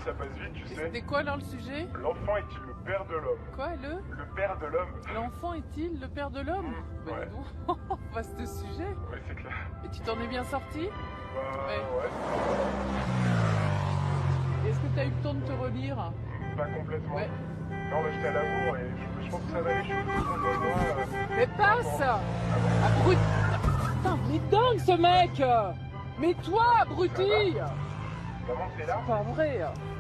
ça passe vite, tu sais. C'était quoi alors le sujet? L'enfant est-il le père de l'homme? Quoi, Le père de l'homme. L'enfant est-il le père de l'homme? Bah ouais. dis donc, vaste sujet. Ouais, c'est clair. Et tu t'en es bien sorti? Ouais. Est-ce que t'as eu le temps de te relire? Pas complètement. Ouais. Non, bah, j'étais à l'amour et je pense que ça va aller, je suis tout content de moi. Mais passe! Abruti! Putain, mais dingue ce mec! Mais toi, abruti! Maman, t'es là? C'est pas vrai!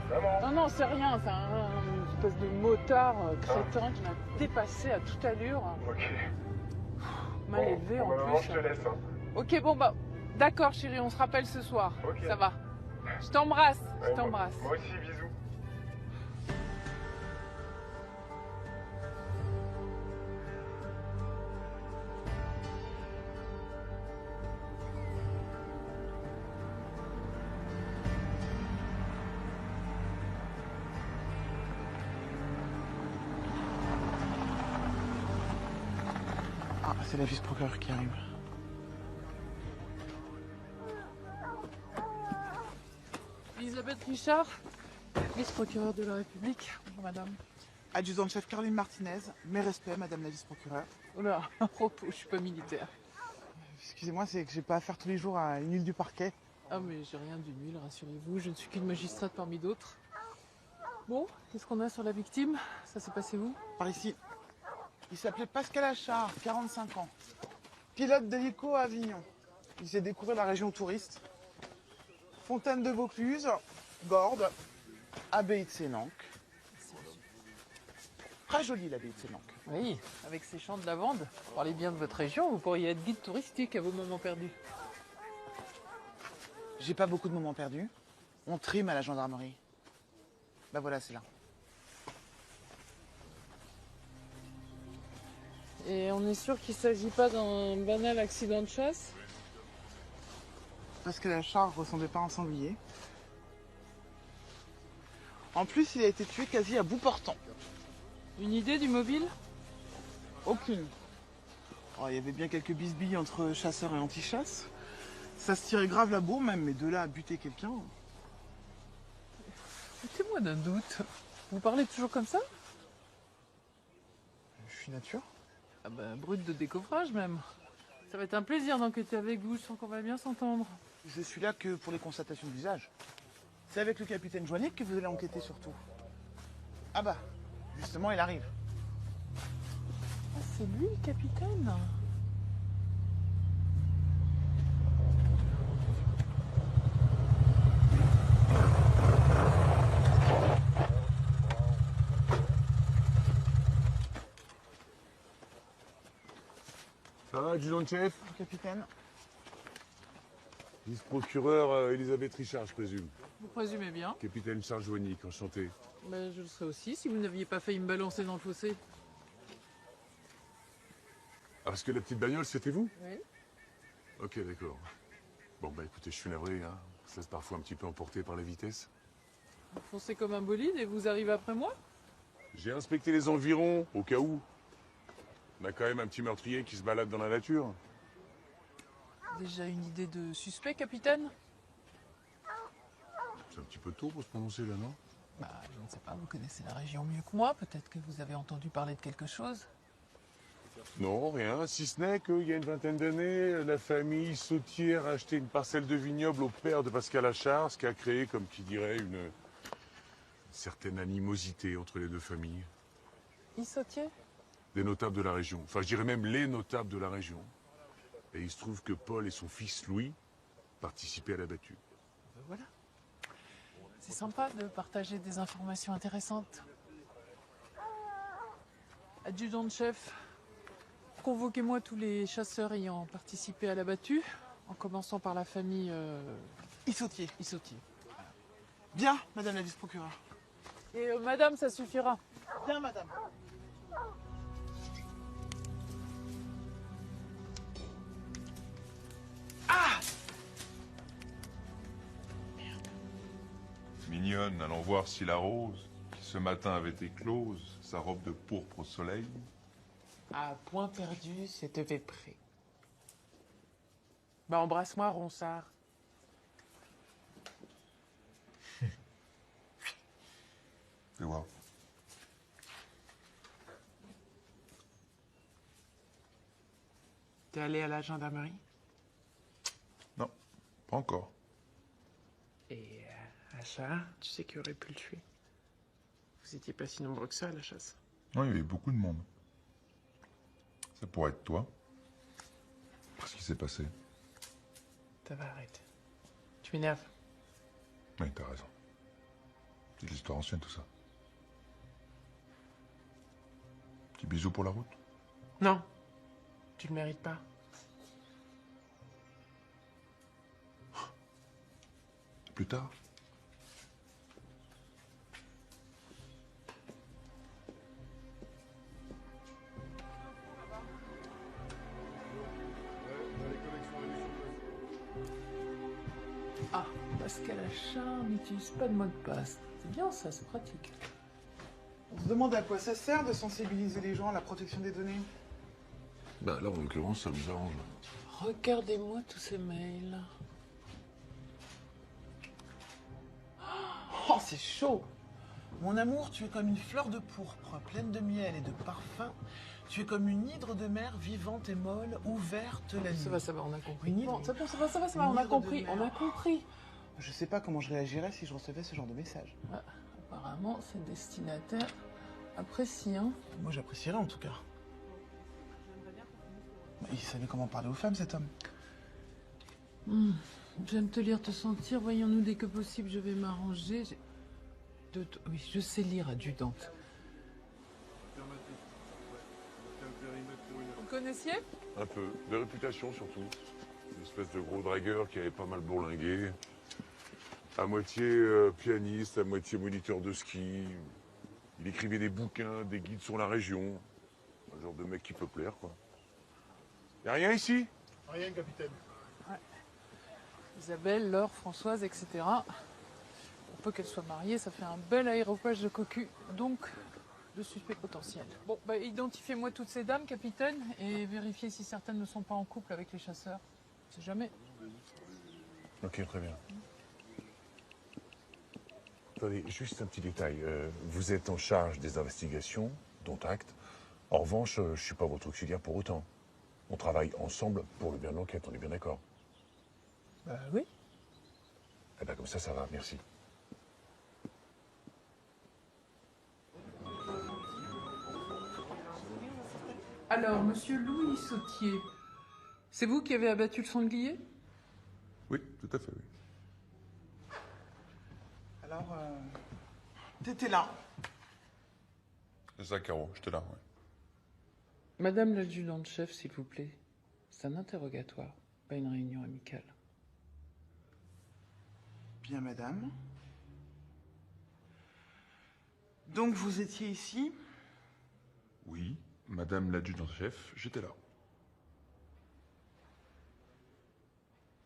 Maman. Non, c'est rien, c'est une espèce de motard crétin qui m'a dépassé à toute allure. Ok. Mal élevé en maman, plus. je te laisse. Hein. Ok, bon bah, d'accord chérie, on se rappelle ce soir. Ok. Ça va. Je t'embrasse, Ouais, je t'embrasse. Moi aussi, bisous. Ah, c'est la vice-procureure qui arrive. Elisabeth Richard, vice-procureure de la République. Bonjour madame. Adjudant-chef Caroline Martinez, mes respects, madame la vice-procureure. Oula, à propos, je suis pas militaire. Excusez-moi, c'est que j'ai pas affaire tous les jours à une huile du parquet. Ah mais j'ai rien d'une huile, rassurez-vous, je ne suis qu'une magistrate parmi d'autres. Bon, qu'est-ce qu'on a sur la victime? Ça s'est passé où? Par ici. Il s'appelait Pascal Achard, 45 ans. Pilote d'hélico à Avignon. Il s'est découvert la région touriste. Fontaine de Vaucluse, Gordes, abbaye de Sénanque. Très jolie l'abbaye de Sénanque. Oui, avec ses champs de lavande. Parlez bien de votre région, vous pourriez être guide touristique à vos moments perdus. J'ai pas beaucoup de moments perdus. On trime à la gendarmerie. Bah voilà, c'est là. Et on est sûr qu'il ne s'agit pas d'un banal accident de chasse? Pascal Achard ressemblait pas à un sanglier. En plus, il a été tué quasi à bout portant. Une idée du mobile? Aucune. Oh, il y avait bien quelques bisbilles entre chasseurs et anti-chasse. Ça se tirait grave la bourre même, mais de là à buter quelqu'un... Foutez-moi d'un doute. Vous parlez toujours comme ça? Je suis nature. Ah ben, brut de décoffrage même. Ça va être un plaisir d'enquêter avec vous, je sens qu'on va bien s'entendre. Je suis là que pour les constatations d'usage. C'est avec le capitaine Joannick que vous allez enquêter surtout. Ah bah, justement, il arrive. Ah, c'est lui le capitaine? Ça va, adjudant-chef? Capitaine, Vice-procureur Elisabeth Richard, je présume. Vous présumez bien. Capitaine Charles Joannick, enchanté. Ben, je le serais aussi si vous n'aviez pas failli me balancer dans le fossé. Ah, parce que la petite bagnole, c'était vous? Oui. Ok, d'accord. Bon, bah écoutez, je suis navré, hein. On se laisse parfois un petit peu emporter par la vitesse. Vous foncez comme un bolide et vous arrivez après moi? J'ai inspecté les environs, au cas où. On a quand même un petit meurtrier qui se balade dans la nature. Déjà une idée de suspect, capitaine? C'est un petit peu tôt pour se prononcer, là, non? Bah, je ne sais pas, vous connaissez la région mieux que moi. Peut-être que vous avez entendu parler de quelque chose. Non, rien. Si ce n'est qu'il y a une vingtaine d'années, la famille Sautier a acheté une parcelle de vignoble au père de Pascal Achard, ce qui a créé, comme qui dirait, une certaine animosité entre les deux familles. Issautier? Des notables de la région. Enfin, je dirais même les notables de la région. Et il se trouve que Paul et son fils Louis participaient à la battue. Ben voilà. C'est sympa de partager des informations intéressantes. Adjudant de chef, convoquez-moi tous les chasseurs ayant participé à la battue, en commençant par la famille Issautier. Issautier. Bien, madame la vice-procureure. Et madame, ça suffira. Bien, madame. Mignonne, allons voir si la rose, qui ce matin avait éclose, sa robe de pourpre au soleil. À point perdu, cette près. Bah embrasse-moi, Ronsard. T'es allé à la gendarmerie? Non, pas encore. Et Achard, tu sais qui aurait pu le tuer? Vous étiez pas si nombreux que ça à la chasse. Non, il y avait beaucoup de monde. Ça pourrait être toi. Qu'est-ce qui s'est passé? Ça va, arrête. Tu m'énerves. Oui, t'as raison. C'est de l'histoire ancienne, tout ça. Petit bisou pour la route? Non, tu le mérites pas. Plus tard? Ah, Pascal Achard n'utilise pas de mot de passe. C'est bien ça, c'est pratique. On se demande à quoi ça sert de sensibiliser les gens à la protection des données. Bah là, en l'occurrence, ça nous arrange. Regardez-moi tous ces mails. Oh, c'est chaud! Mon amour, tu es comme une fleur de pourpre, pleine de miel et de parfum. Tu es comme une hydre de mer vivante et molle, ouverte la nuit. Ça va, on a compris. Une hydre. Bon, ça va, Une on a hydre de compris, mer. on a compris. Je sais pas comment je réagirais si je recevais ce genre de message. Ah, apparemment, c'est destinataire apprécie, hein. Moi, j'apprécierais en tout cas. Il savait comment parler aux femmes, cet homme. J'aime te lire, te sentir. Voyons-nous dès que possible, je vais m'arranger. Oui, je sais lire, adjudante. Vous le connaissiez? Un peu. De réputation, surtout. Une espèce de gros dragueur qui avait pas mal bourlingué. À moitié pianiste, à moitié moniteur de ski. Il écrivait des bouquins, des guides sur la région. Un genre de mec qui peut plaire, quoi. Y'a rien ici? Rien, capitaine. Isabelle, Laure, Françoise, etc. Pour peu qu'elle soit mariée, ça fait un bel aéropage de cocu. Donc, de suspects potentiels. Bon, bah, identifiez-moi toutes ces dames, capitaine, et vérifiez si certaines ne sont pas en couple avec les chasseurs. On sait jamais. Ok, très bien. Attendez, juste un petit détail. Vous êtes en charge des investigations, dont acte. En revanche, je ne suis pas votre auxiliaire pour autant. On travaille ensemble pour le bien de l'enquête, on est bien d'accord? Bah oui. Eh ben comme ça va, merci. Alors, monsieur Louis Sautier, c'est vous qui avez abattu le sanglier? Oui, tout à fait, oui. Alors, t'étais là. C'est ça, Caro, j'étais là, ouais. Madame l'adjudante-chef, s'il vous plaît. C'est un interrogatoire, pas une réunion amicale. Bien, madame. Donc, vous étiez ici? Oui, madame l'adjudant-chef, j'étais là.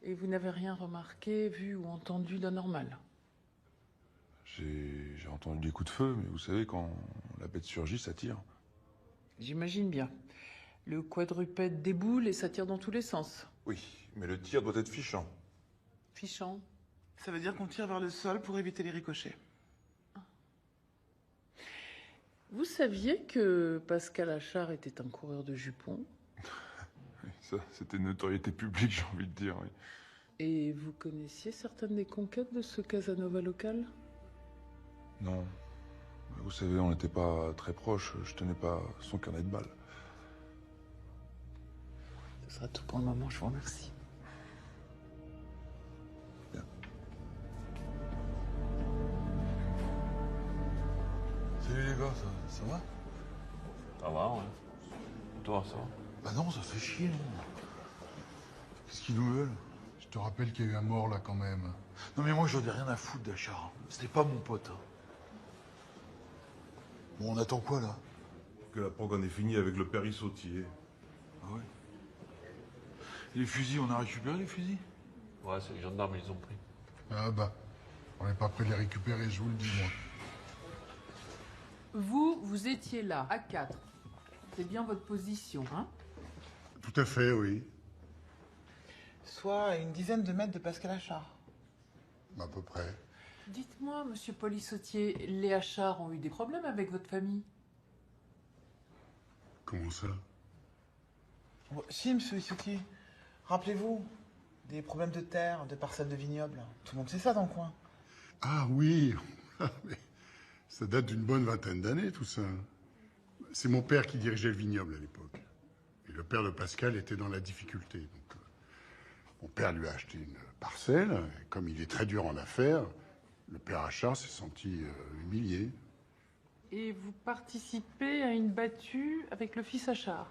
Et vous n'avez rien remarqué, vu ou entendu d'anormal? J'ai entendu des coups de feu, mais vous savez, quand la bête surgit, ça tire. J'imagine bien. Le quadrupède déboule et ça tire dans tous les sens. Oui, mais le tir doit être fichant. Fichant. Ça veut dire qu'on tire vers le sol pour éviter les ricochets. Vous saviez que Pascal Achard était un coureur de jupons? Oui, ça, c'était une notoriété publique, j'ai envie de dire, oui. Et vous connaissiez certaines des conquêtes de ce Casanova local? Non. Vous savez, on n'était pas très proches, je tenais pas son carnet de balles. Ce sera tout pour le moment, je vous remercie. Bien. Salut les gars, ça va? Ça va, ouais. Toi, ça va? Bah non, ça fait chier, non. Qu'est-ce qu'ils nous veulent? Je te rappelle qu'il y a eu un mort là quand même. Non mais moi j'en ai rien à foutre d'Achard. C'était pas mon pote. Hein. Bon, on attend quoi là? Que la prog en ait fini avec le père Sautier. Ah ouais? Et les fusils, on a récupéré les fusils? Ouais, c'est les gendarmes, ils les ont pris. Ah bah, on n'est pas prêt de les récupérer, je vous le dis moi. Vous étiez là, à 4. C'est bien votre position, hein? Tout à fait, oui. Soit à une dizaine de mètres de Pascal Achard. À peu près. Dites-moi, monsieur Polissautier, les Achards ont eu des problèmes avec votre famille? Comment ça? Si, monsieur Issoutier. Rappelez-vous, des problèmes de terre, de parcelles de vignobles. Tout le monde sait ça dans le coin. Ah oui, mais ça date d'une bonne vingtaine d'années, tout ça. C'est mon père qui dirigeait le vignoble à l'époque. Et le père de Pascal était dans la difficulté. Donc, mon père lui a acheté une parcelle. Et comme il est très dur en affaires, le père Achard s'est senti humilié. Et vous participez à une battue avec le fils Achard?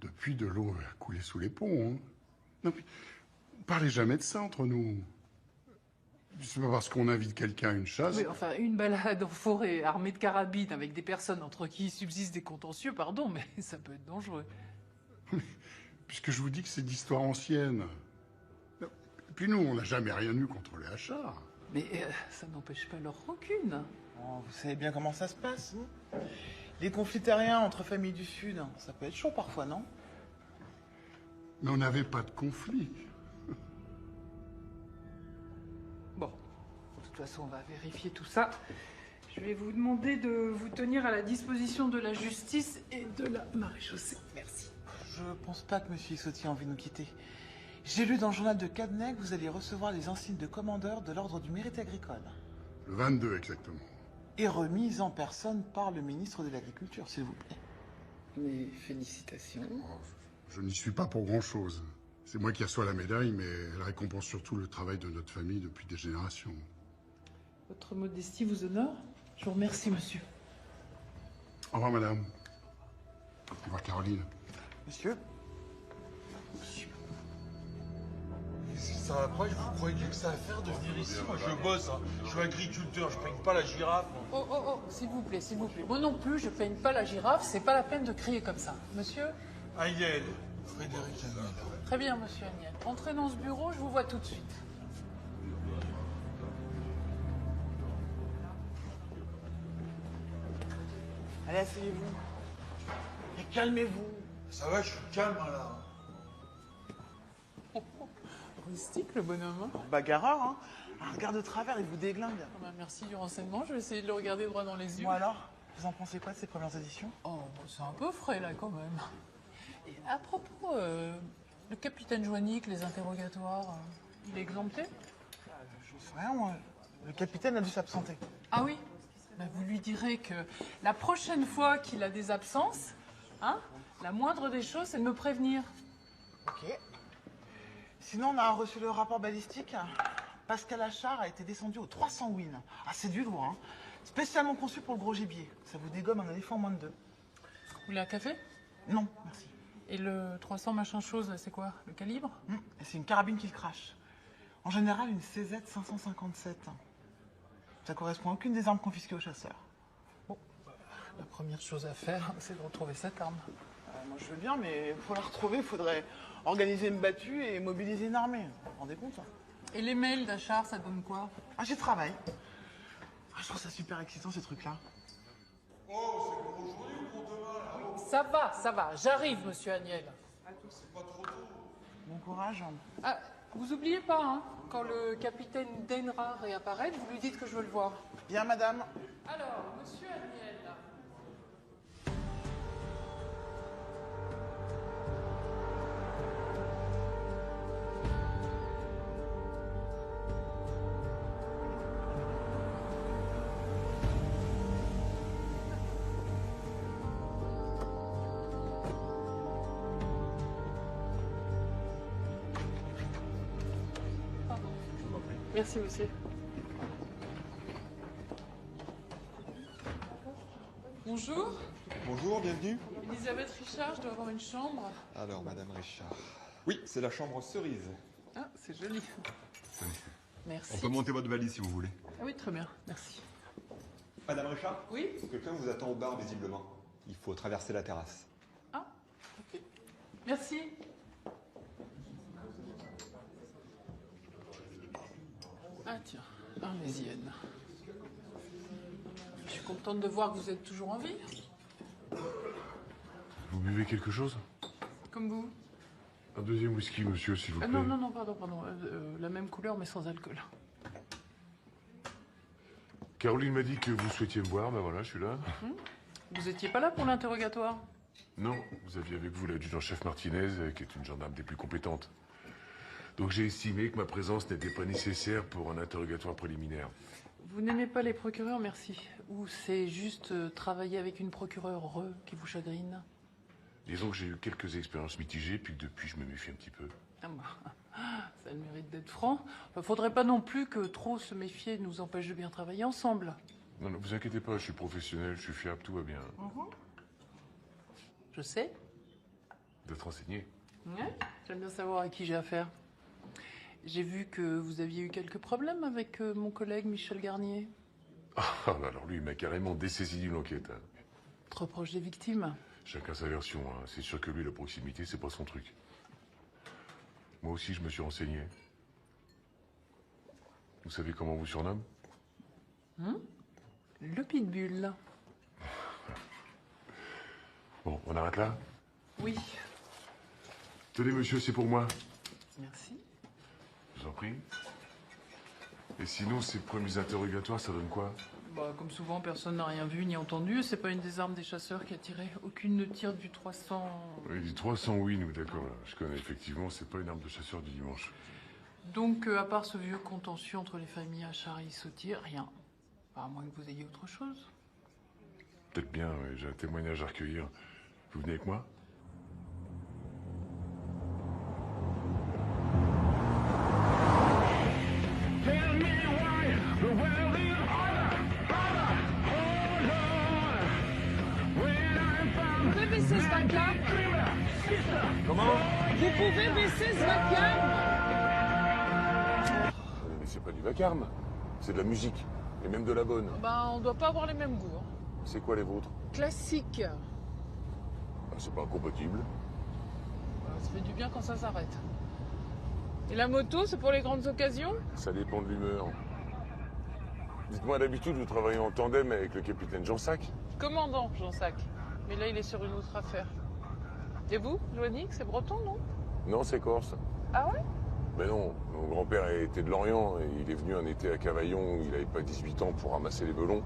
Depuis, de l'eau a coulé sous les ponts. Hein. Non, mais on parlait jamais de ça entre nous. C'est pas parce qu'on invite quelqu'un à une chasse. Oui, enfin, une balade en forêt armée de carabines avec des personnes entre qui subsistent des contentieux, pardon, mais ça peut être dangereux. Puisque je vous dis que c'est d'histoire ancienne. Et puis nous, on n'a jamais rien eu contre les Achard. Mais ça n'empêche pas leur rancune. Oh, vous savez bien comment ça se passe, hein. Les conflits terriens entre familles du Sud, ça peut être chaud parfois, non? Mais on n'avait pas de conflit. Bon, de toute façon, on va vérifier tout ça. Je vais vous demander de vous tenir à la disposition de la justice et de la maréchaussée. Merci. Je pense pas que monsieur Issoutier a envie de nous quitter. J'ai lu dans le journal de Cadenet que vous allez recevoir les insignes de commandeur de l'ordre du mérite agricole. Le 22 exactement. Et remise en personne par le ministre de l'Agriculture, s'il vous plaît. Mes félicitations. Oh, je n'y suis pas pour grand-chose. C'est moi qui reçois la médaille, mais elle récompense surtout le travail de notre famille depuis des générations. Votre modestie vous honore. Je vous remercie, monsieur. Au revoir, madame. Au revoir, Caroline. Monsieur? Ça va pas, vous croyez que ça va faire de venir ici? Moi je bosse, hein. Je suis agriculteur, je peigne pas la girafe. Oh, oh, oh, s'il vous plaît, s'il vous plaît. Moi non plus, je peigne pas la girafe, c'est pas la peine de crier comme ça. Monsieur? Aïel, Frédéric Agnel. Très bien, monsieur Agnel. Entrez dans ce bureau, je vous vois tout de suite. Allez, asseyez-vous. Et calmez-vous. Ça va, je suis calme là. Rustique, le bonhomme. Hein. Bagarreur, hein. Un regard de travers, il vous déglingue. Ah bah, merci du renseignement, je vais essayer de le regarder droit dans les yeux. Bon alors, vous en pensez quoi de ces premières éditions? Oh, bah, c'est un peu frais là quand même. Et à propos, le capitaine Joannick, les interrogatoires, il est exempté? Je sais rien, moi. Le capitaine a dû s'absenter. Ah oui? Bah, vous lui direz que la prochaine fois qu'il a des absences, hein, la moindre des choses, c'est de me prévenir. Ok. Sinon, on a reçu le rapport balistique. Pascal Achard a été descendu au 300 win. Ah, c'est du lourd, hein. Spécialement conçu pour le gros gibier. Ça vous dégomme un éléphant en moins de 2. Vous voulez un café? Non, merci. Et le 300 machin chose, c'est quoi? Le calibre? Et c'est une carabine qui le crache. En général, une CZ 557. Ça correspond à aucune des armes confisquées aux chasseurs. Bon, la première chose à faire, c'est de retrouver cette arme. Moi, je veux bien, mais pour la retrouver, il faudrait organiser une battue et mobiliser une armée. Vous vous rendez compte, hein? Et les mails d'Achard, ça donne quoi? Ah, j'y travaille. Ah, je trouve ça super excitant, ces trucs-là. Ça va, j'arrive, monsieur Agnel. Bon courage. Ah, vous oubliez pas, hein, quand le capitaine Denra réapparaît, vous lui dites que je veux le voir. Bien, madame. Alors, monsieur Agnel. Merci, monsieur. Bonjour, Bonjour, bienvenue. Elisabeth Richard, je dois avoir une chambre. Alors, Madame Richard. Oui, c'est la chambre cerise. Ah, c'est joli. Merci. On peut monter votre valise si vous voulez. Ah oui, très bien, merci. Madame Richard? Oui? Quelqu'un vous attend au bar, visiblement. Il faut traverser la terrasse. Ah, ok. Merci. Ah tiens, arlésienne. Je suis contente de voir que vous êtes toujours en vie. Vous buvez quelque chose? Comme vous. Un deuxième whisky, monsieur, s'il vous plaît. Non, non, non, pardon. La même couleur mais sans alcool. Caroline m'a dit que vous souhaitiez me voir, ben voilà, je suis là. Vous étiez pas là pour l'interrogatoire? Non, vous aviez avec vous l'adjudant-chef Martinez, qui est une gendarme des plus compétentes. Donc j'ai estimé que ma présence n'était pas nécessaire pour un interrogatoire préliminaire. Vous n'aimez pas les procureurs, merci. Ou c'est juste travailler avec une procureure qui vous chagrine? Disons que j'ai eu quelques expériences mitigées, puis que depuis je me méfie un petit peu. Ah bah, ça a le mérite d'être franc. Enfin, faudrait pas non plus que trop se méfier nous empêche de bien travailler ensemble. Non, non, vous inquiétez pas, je suis professionnel, je suis fiable, tout va bien. Je sais. D'être renseigné. Ouais, j'aime bien savoir à qui j'ai affaire. J'ai vu que vous aviez eu quelques problèmes avec mon collègue Michel Garnier. Ah, bah alors lui, il m'a carrément dessaisi d'une enquête. Hein. Trop proche des victimes. Chacun sa version, hein. C'est sûr que lui, la proximité, c'est pas son truc. Moi aussi, je me suis renseigné. Vous savez comment on vous surnomme? Le pitbull. Bon, on arrête là? Oui. Tenez, monsieur, c'est pour moi. Merci. Je vous en prie. Et sinon, ces premiers interrogatoires, ça donne quoi? Bah, comme souvent, personne n'a rien vu ni entendu. C'est pas une des armes des chasseurs qui a tiré. Aucune ne tire du 300. Oui, du 300, oui, nous, d'accord. Je connais, effectivement, c'est pas une arme de chasseur du dimanche. Donc, à part ce vieux contentieux entre les familles Achard et Sautier, rien. À moins que vous ayez autre chose. Peut-être bien, ouais, j'ai un témoignage à recueillir. Vous venez avec moi? Vous pouvez baisser ce vacarme? Comment? Vous pouvez baisser ce vacarme? Mais c'est pas du vacarme, c'est de la musique, et même de la bonne. Bah, on doit pas avoir les mêmes goûts. Hein. C'est quoi les vôtres? Classique. Ah, c'est pas incompatible. Ça fait du bien quand ça s'arrête. Et la moto, c'est pour les grandes occasions? Ça dépend de l'humeur. Dites-moi, d'habitude, vous travaillez en tandem avec le capitaine Jansac? Commandant, Jean-Sac. Mais là, il est sur une autre affaire. Et vous, Joannick, c'est breton, non? Non, c'est corse. Ah ouais? Mais non, mon grand-père était de Lorient et il est venu un été à Cavaillon où il n'avait pas 18 ans pour ramasser les melons.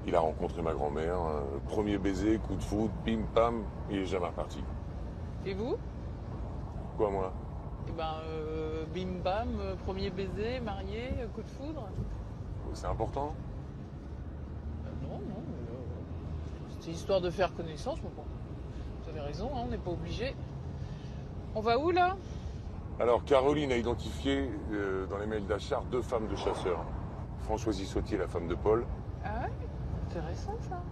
Il a rencontré ma grand-mère, premier baiser, coup de foudre, pim pam, il est jamais reparti. Et vous? Quoi, moi? Eh ben, bim bam, premier baiser, marié, coup de foudre? C'est important? Non, c'est histoire de faire connaissance, mais bon. Vous avez raison, hein, on n'est pas obligé. On va où, là? Alors, Caroline a identifié dans les mails d'Achard 2 femmes de chasseurs. Françoisie Sautier, la femme de Paul. Ah ouais? Intéressant, ça.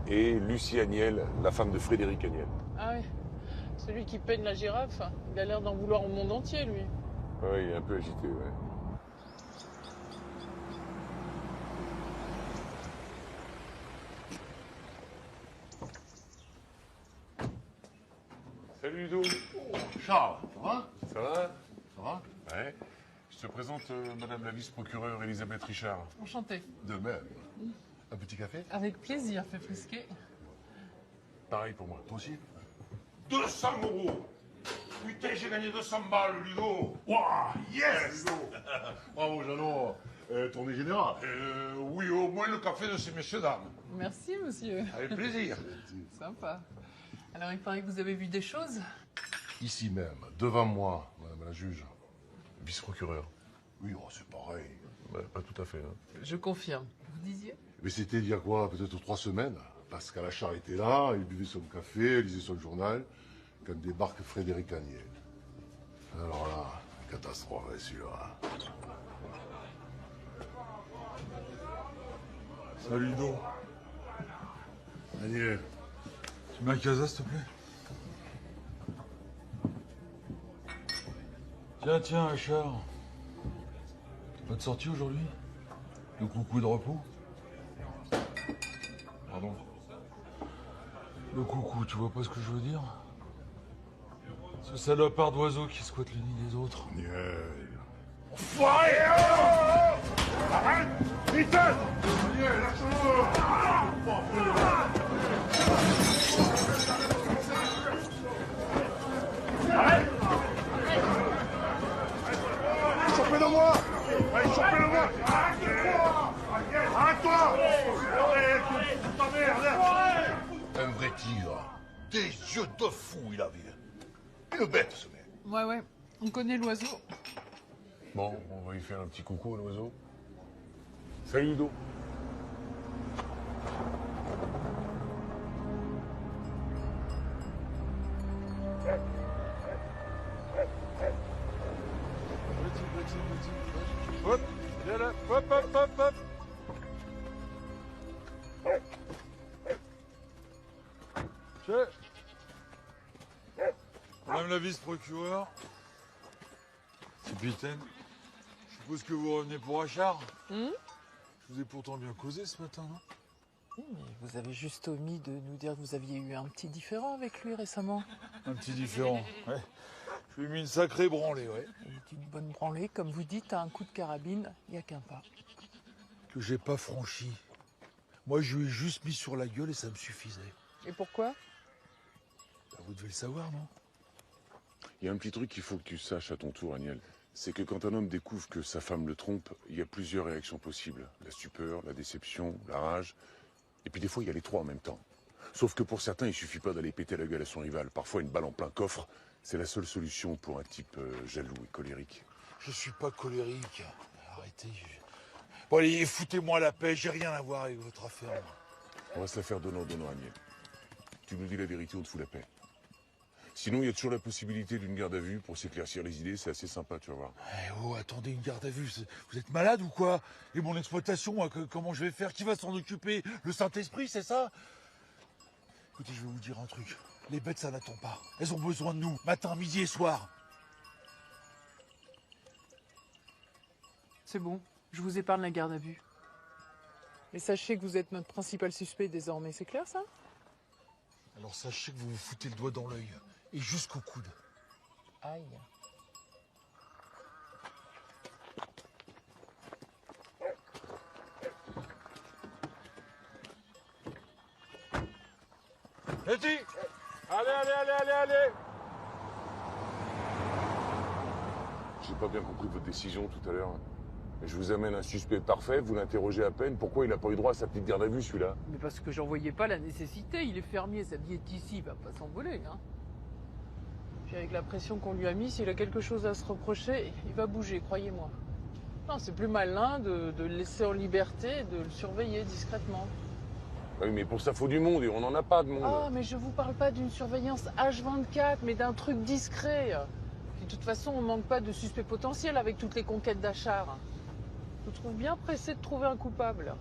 Et Lucie Agnel, la femme de Frédéric Agnel. Ah ouais. Celui qui peigne la girafe, il a l'air d'en vouloir au monde entier, lui. Ouais, il est un peu agité, ouais. Salut Ludo. Charles, ça va? Ça va? Ça va? Ouais. Je te présente Madame la vice-procureure Elisabeth Richard. Enchanté. De même. Un petit café? Avec plaisir, fait frisquer. Pareil pour moi. Toi aussi? 200 euros. Putain, j'ai gagné 200 balles, Ludo. Waouh, yes. Bravo, Jeannot. Tournée générale. Oui, au moins le café de ces messieurs-dames. Merci, monsieur. Avec plaisir. Sympa. Alors, il paraît que vous avez vu des choses? Ici même, devant moi, madame la juge. Vice-procureur. Oui, oh, c'est pareil. Bah, pas tout à fait. Hein. Je confirme. Vous disiez? Mais c'était il y a quoi? Peut-être 3 semaines. Pascal Achard était là, il buvait son café, il lisait son journal, quand débarque Frédéric Agnel. Alors là, catastrophe, hein, celui-là. Salut, Ludo. Agnel. Tu mets un casa, s'il te plaît? Tiens, Achard. Pas de sortie aujourd'hui? Le coucou de repos? Pardon? Le coucou, tu vois pas ce que je veux dire? Ce salopard d'oiseau qui squatte le nid des autres. Agnel. Enfoiré! Arrête! Vite! Agnel, Chopez-le-moi! Allez, chopez-le-moi! Arrête-toi! Arrête-toi! Arrête, putain merde! Un vrai tigre. Des yeux de fou, il avait. Une bête, ce mec. Ouais, on connaît l'oiseau. Bon, on va lui faire un petit coucou à l'oiseau. Salut Ludo. Petit. Hop, viens là. Hop. Tiens. Madame la vice-procureure. Capitaine. Je suppose que vous revenez pour Achard. Je vous ai pourtant bien causé ce matin, non? Oui, mais vous avez juste omis de nous dire que vous aviez eu un petit différend avec lui récemment. Un petit différent, ouais. Je lui ai mis une sacrée branlée, ouais. Et une bonne branlée, comme vous dites, à un coup de carabine, il n'y a qu'un pas. Que j'ai pas franchi. Moi, je lui ai juste mis sur la gueule et ça me suffisait. Et pourquoi? Bah, vous devez le savoir, non? Il y a un petit truc qu'il faut que tu saches à ton tour, Agnel. C'est que quand un homme découvre que sa femme le trompe, il y a plusieurs réactions possibles. La stupeur, la déception, la rage. Et puis des fois, il y a les trois en même temps. Sauf que pour certains, il suffit pas d'aller péter la gueule à son rival. Parfois, une balle en plein coffre, c'est la seule solution pour un type jaloux et colérique. Je suis pas colérique. Arrêtez. Bon, allez, foutez-moi la paix. J'ai rien à voir avec votre affaire. On va se la faire donnant, Agnel. Tu nous dis la vérité, on te fout la paix. Sinon, il y a toujours la possibilité d'une garde à vue pour s'éclaircir les idées. C'est assez sympa, tu vas voir. Eh oh, attendez, une garde à vue. Vous êtes malade ou quoi? Et mon exploitation, moi, comment je vais faire? Qui va s'en occuper? Le Saint-Esprit, c'est ça? Écoutez, je vais vous dire un truc. Les bêtes, ça n'attend pas. Elles ont besoin de nous, matin, midi et soir. C'est bon, je vous épargne la garde à vue. Mais sachez que vous êtes notre principal suspect désormais, c'est clair ça? Alors sachez que vous vous foutez le doigt dans l'œil. Et jusqu'au coude. Aïe. Letty! Allez. J'ai pas bien compris votre décision tout à l'heure. Je vous amène un suspect parfait, vous l'interrogez à peine. Pourquoi il n'a pas eu droit à sa petite garde à vue, celui-là? Mais parce que j'en voyais pas la nécessité, il est fermier, sa vie est ici, il va pas s'envoler, hein. Puis avec la pression qu'on lui a mise, s'il a quelque chose à se reprocher, il va bouger, croyez-moi. Non, c'est plus malin de le laisser en liberté et de le surveiller discrètement. Oui, mais pour ça, faut du monde et on n'en a pas de monde. Ah, mais je vous parle pas d'une surveillance H24, mais d'un truc discret. Puis, de toute façon, on manque pas de suspects potentiels avec toutes les conquêtes d'Achard. Je vous trouve bien pressé de trouver un coupable.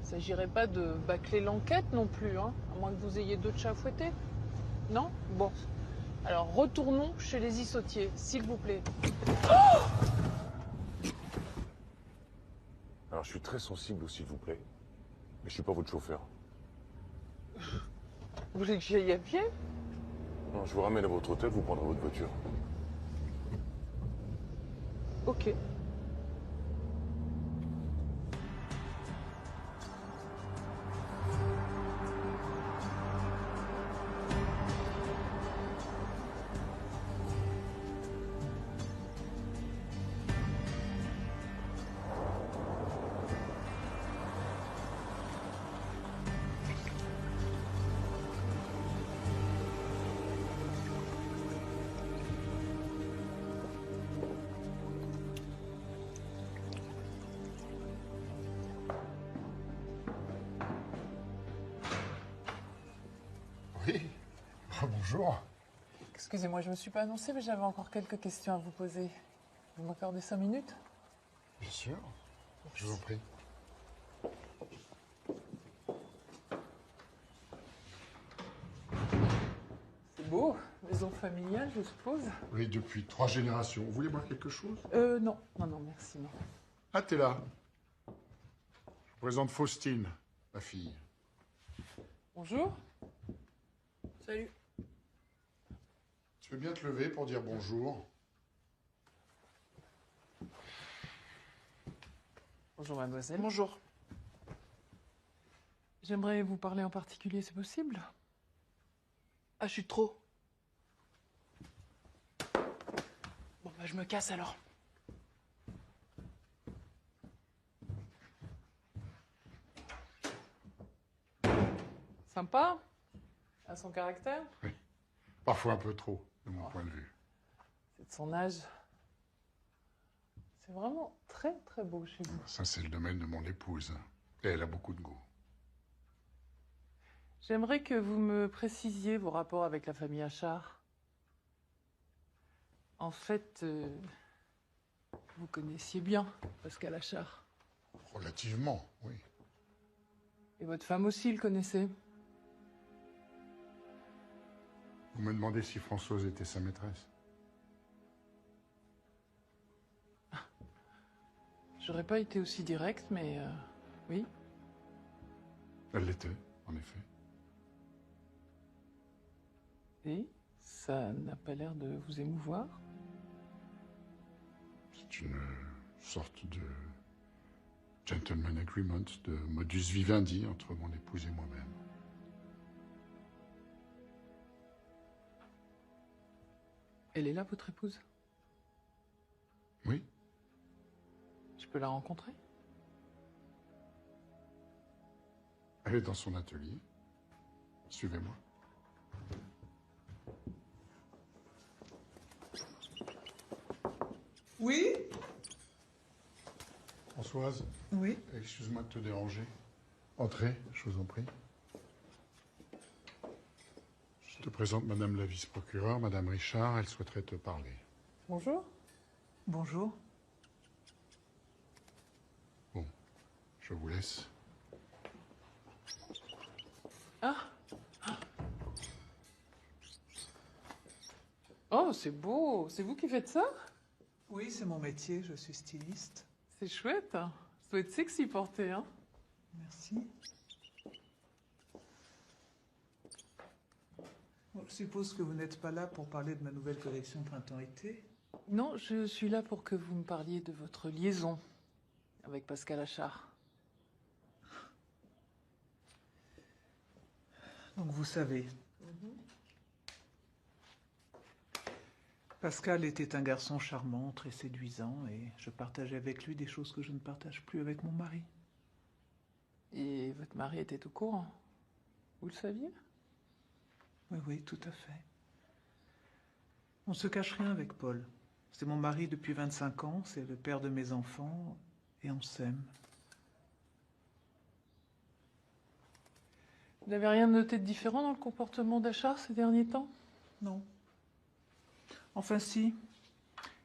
Il s'agirait pas de bâcler l'enquête non plus, hein, à moins que vous ayez d'autres chats à fouetter. Non? Bon. Alors, retournons chez les issautiers, s'il vous plaît. Alors, je suis très sensible, s'il vous plaît. Mais je suis pas votre chauffeur. Vous voulez que j'y aille à pied? Non, je vous ramène à votre hôtel, vous prendrez votre voiture. Ok. Oui. Bonjour. Excusez-moi, je me suis pas annoncée, mais j'avais encore quelques questions à vous poser. Vous m'accordez 5 minutes? Bien sûr. Je vous en prie. C'est beau, maison familiale, je suppose. Oui, depuis 3 générations. Vous voulez boire quelque chose? Non, merci, non. Ah, t'es là. Je vous présente Faustine, ma fille. Bonjour. Salut. Tu veux bien te lever pour dire bonjour? Bonjour, mademoiselle. Bonjour. J'aimerais vous parler en particulier, c'est possible? Ah, je suis trop. Bon, bah, je me casse alors. Sympa? À son caractère? Parfois un peu trop, de mon point de vue. C'est de son âge. C'est vraiment très très beau chez vous. Ça, c'est le domaine de mon épouse. Et elle a beaucoup de goût. J'aimerais que vous me précisiez vos rapports avec la famille Achard. En fait, vous connaissiez bien Pascal Achard. Relativement, oui. Et votre femme aussi le connaissait. Vous me demandez si Françoise était sa maîtresse. J'aurais pas été aussi direct, mais oui. Elle l'était, en effet. Et ça n'a pas l'air de vous émouvoir? C'est une sorte de gentleman agreement, de modus vivendi entre mon épouse et moi-même. Elle est là, votre épouse? Oui. Je peux la rencontrer? Elle est dans son atelier. Suivez-moi. Oui? Françoise, Oui. excuse-moi de te déranger. Entrez, je vous en prie. Je te présente Madame la vice-procureure, Madame Richard. Elle souhaiterait te parler. Bonjour. Bonjour. Bon, je vous laisse. Ah. Oh, c'est beau. C'est vous qui faites ça? Oui, c'est mon métier, je suis styliste. C'est chouette. Ça doit être sexy porté, hein? Merci. Bon, je suppose que vous n'êtes pas là pour parler de ma nouvelle collection printemps-été. Non, je suis là pour que vous me parliez de votre liaison avec Pascal Achard. Donc vous savez. Pascal était un garçon charmant, très séduisant, et je partageais avec lui des choses que je ne partage plus avec mon mari. Et votre mari était au courant? Vous le saviez? Oui, oui, tout à fait. On ne se cache rien avec Paul. C'est mon mari depuis 25 ans, c'est le père de mes enfants, et on s'aime. Vous n'avez rien noté de différent dans le comportement d'Achard ces derniers temps? Non. Enfin si,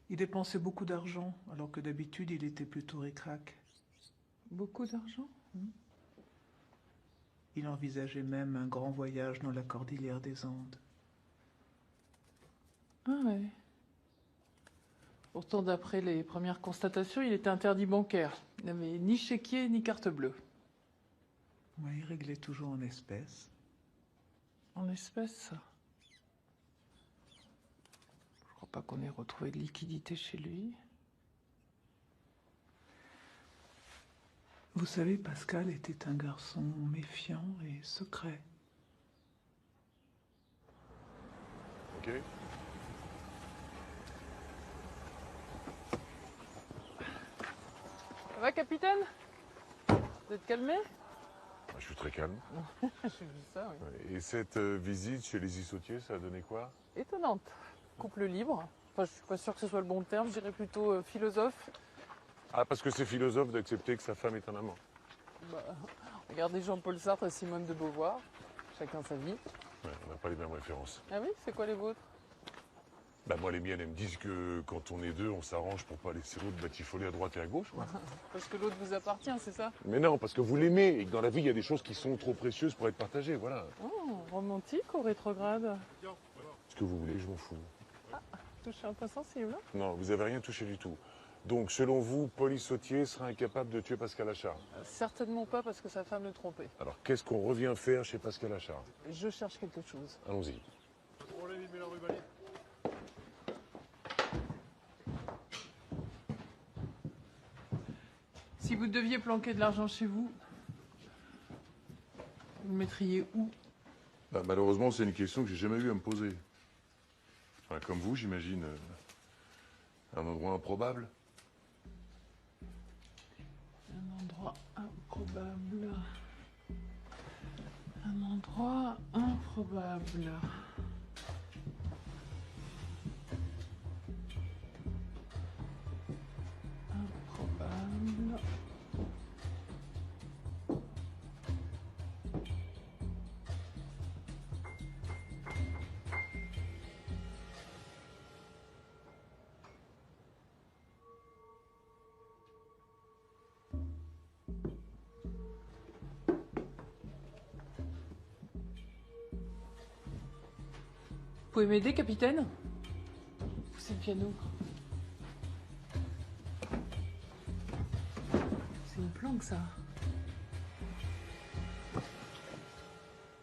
il dépensait beaucoup d'argent, alors que d'habitude il était plutôt ric-rac. Beaucoup d'argent? Il envisageait même un grand voyage dans la cordillère des Andes. Ah ouais. Pourtant, d'après les premières constatations, il était interdit bancaire. Il n'avait ni chéquier ni carte bleue. Oui, il réglait toujours en espèces. En espèces? Je crois pas qu'on ait retrouvé de liquidité chez lui. Vous savez, Pascal était un garçon méfiant et secret. Ok. Ça va, capitaine? Vous êtes calmé? Je suis très calme. J'ai vu ça, oui. Et cette visite chez les Issautiers, ça a donné quoi? Étonnante. Couple libre. Enfin, je suis pas sûre que ce soit le bon terme, je dirais plutôt philosophe. Ah, parce que c'est philosophe d'accepter que sa femme est un amant. Bah, regardez Jean-Paul Sartre et Simone de Beauvoir. Chacun sa vie. Ouais, on n'a pas les mêmes références. Ah oui? C'est quoi les vôtres? Bah moi, les miennes, elles me disent que quand on est deux, on s'arrange pour pas laisser l'autre batifoler à droite et à gauche. Quoi. Parce que l'autre vous appartient, c'est ça? Mais non, parce que vous l'aimez et que dans la vie, il y a des choses qui sont trop précieuses pour être partagées, voilà. Oh, romantique ou rétrograde? Ce que vous voulez, je m'en fous. Touché un peu sensible, hein? Non, vous avez rien touché du tout. Donc, selon vous, Paul Issautier sera incapable de tuer Pascal Achard. Certainement pas parce que sa femme le trompait. Alors, qu'est-ce qu'on revient faire chez Pascal Achard? Je cherche quelque chose. Allons-y. Si vous deviez planquer de l'argent chez vous, vous le mettriez où? Bah, malheureusement, c'est une question que j'ai jamais eu à me poser. Enfin, comme vous, j'imagine. Un endroit improbable. Un endroit improbable. Un endroit improbable. Improbable. Improbable. Vous pouvez m'aider, capitaine? Poussez le piano. C'est une planque, ça.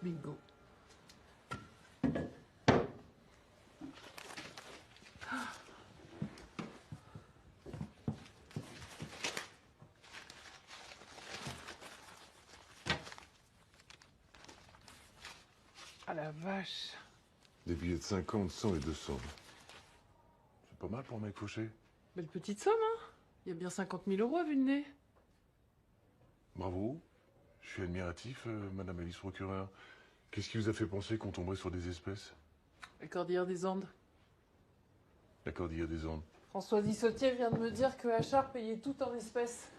Bingo. Ah la vache. Des billets de 50, 100 et 200. C'est pas mal pour un mec fauché. Belle petite somme, hein? Il y a bien 50 000 € à vue de nez. Bravo. Je suis admiratif, Madame la vice-procureure. Qu'est-ce qui vous a fait penser qu'on tomberait sur des espèces? La cordillère des Andes. La cordillère des Andes. François Dissotier vient de me dire que Achard payait tout en espèces.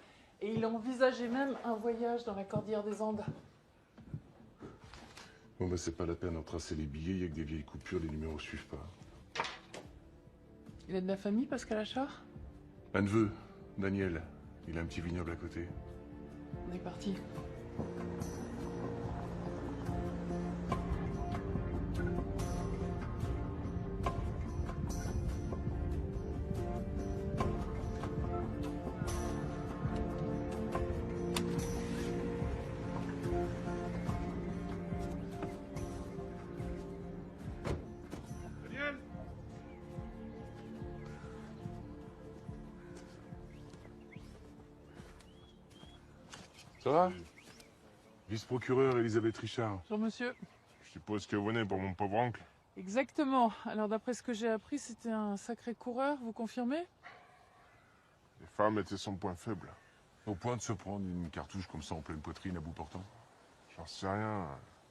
Et il envisageait même un voyage dans la cordillère des Andes. Bon bah c'est pas la peine d'en tracer les billets, il y a que des vieilles coupures, les numéros suivent pas. Il a de la famille, Pascal Achard? Un neveu, Daniel. Il a un petit vignoble à côté. On est parti. Ça va? Vice-procureur Elisabeth Richard. Bonjour, monsieur. Je suppose que vous venez pour mon pauvre oncle. Exactement. Alors, d'après ce que j'ai appris, c'était un sacré coureur, vous confirmez? Les femmes étaient son point faible. Au point de se prendre une cartouche comme ça en pleine poitrine à bout portant. J'en sais rien.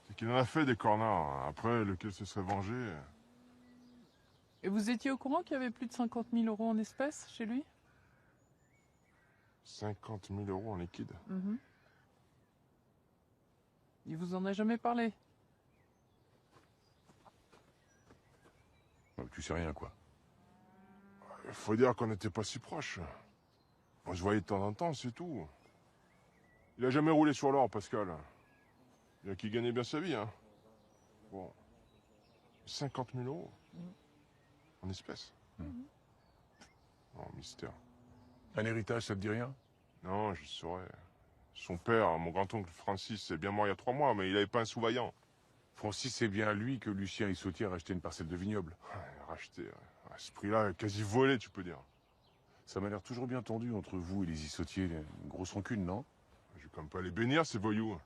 C'est qu'il en a fait des cornards. Après, lequel se serait vengé. Et vous étiez au courant qu'il y avait plus de 50 000 € en espèces chez lui? 50 000 € en liquide. Il vous en a jamais parlé? Tu sais rien, quoi. Il faut dire qu'on n'était pas si proches. On se voyait de temps en temps, c'est tout. Il a jamais roulé sur l'or, Pascal. Il a qui gagnait bien sa vie, hein. Bon. 50 000 € en espèces. Oh, mystère. Un héritage, ça te dit rien? Non, je saurais. Son père, mon grand-oncle Francis, est bien mort il y a 3 mois, mais il avait pas un sous-vaillant. Francis, c'est bien lui que Lucien et Sautier a racheté une parcelle de vignoble. Racheté, à ce prix-là, quasi volé, tu peux dire. Ça m'a l'air toujours bien tendu entre vous et les Issautiers. Une grosse rancune, non? Je vais quand même pas les bénir, ces voyous.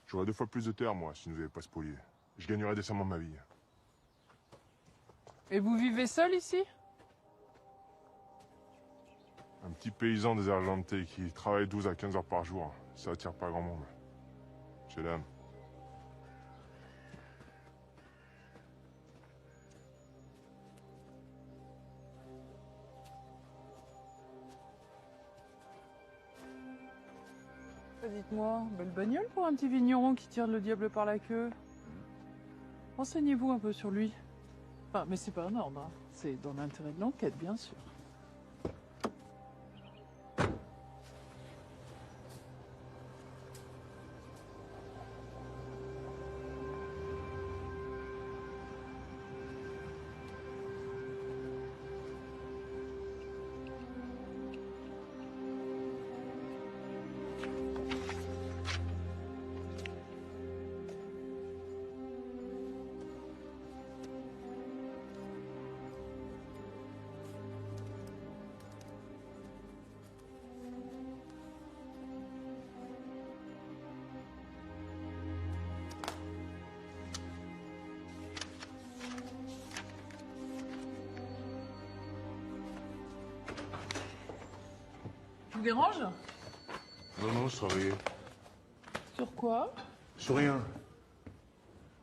J'aurais 2 fois plus de terre, moi, s'ils ne nous avaient pas spoliés. Je gagnerais décemment ma vie. Et vous vivez seul ici? Un petit paysan des Argentés qui travaille 12 à 15 heures par jour. Ça attire pas grand monde. Chez l'âme. Dites-moi, belle bagnole pour un petit vigneron qui tire le diable par la queue. Renseignez-vous un peu sur lui. Enfin, mais c'est pas un ordre, hein. C'est dans l'intérêt de l'enquête, bien sûr. Je vous dérange? Non, non, je travaillais. Sur quoi? Sur rien.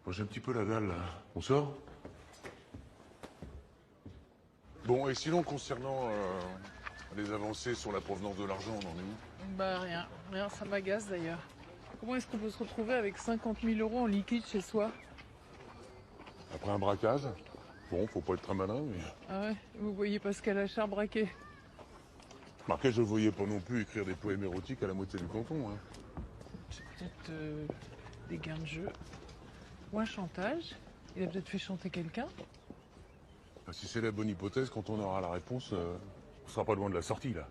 Moi, j'ai un petit peu la dalle, là. On sort? Bon, et sinon, concernant les avancées sur la provenance de l'argent, on en est où? Bah rien, ça m'agace d'ailleurs. Comment est-ce qu'on peut se retrouver avec 50 000 euros en liquide chez soi? Après un braquage? Bon, faut pas être très malin, mais... Ah ouais, vous voyez Pascal Achard braqué. Marqué, je le voyais pas non plus écrire des poèmes érotiques à la moitié du canton, hein. C'est peut-être des gains de jeu. Ou un chantage. Il a peut-être fait chanter quelqu'un. Bah, si c'est la bonne hypothèse, quand on aura la réponse, on sera pas loin de la sortie, là.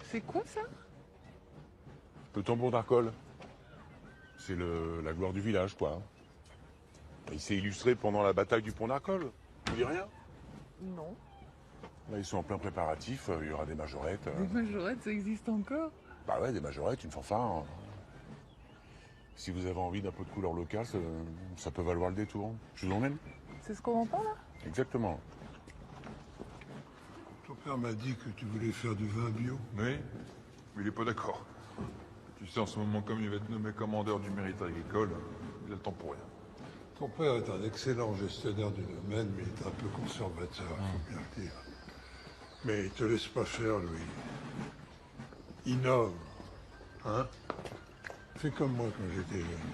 C'est quoi ça? Le tambour d'Arcole. C'est la gloire du village, quoi. Il s'est illustré pendant la bataille du pont d'Arcole. Vous dites rien? Non. Là, ils sont en plein préparatif, il y aura des majorettes. Des majorettes, ça existe encore? Bah ouais, des majorettes, une fanfare. Si vous avez envie d'un peu de couleur locale, ça peut valoir le détour. Je vous emmène? C'est ce qu'on entend là? Exactement. Ton père m'a dit que tu voulais faire du vin bio. Oui, mais il est pas d'accord. Tu sais, en ce moment, comme il va être nommé commandeur du mérite agricole, il a le temps pour rien. Ton père est un excellent gestionnaire du domaine, mais il est un peu conservateur, faut bien le dire. Mais il te laisse pas faire, lui. Innove. Hein? Fais comme moi quand j'étais jeune.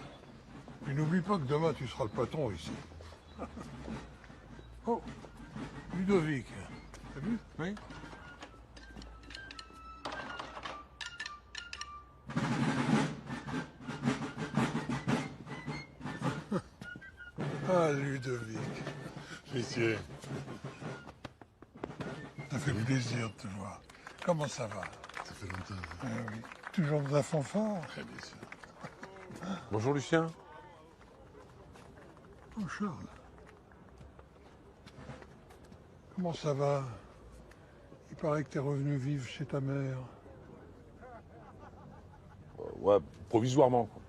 Puis n'oublie pas que demain, tu seras le patron ici. Oh, Ludovic. T'as vu? Oui. Ah, Ludovic. Messieurs. Ça fait plaisir de te voir. Comment ça va? Ça fait longtemps. Oui. Toujours dans la fanfare? Très bien sûr. Bonjour Lucien. Oh, Charles. Comment ça va? Il paraît que t'es revenu vivre chez ta mère. Ouais, provisoirement, quoi.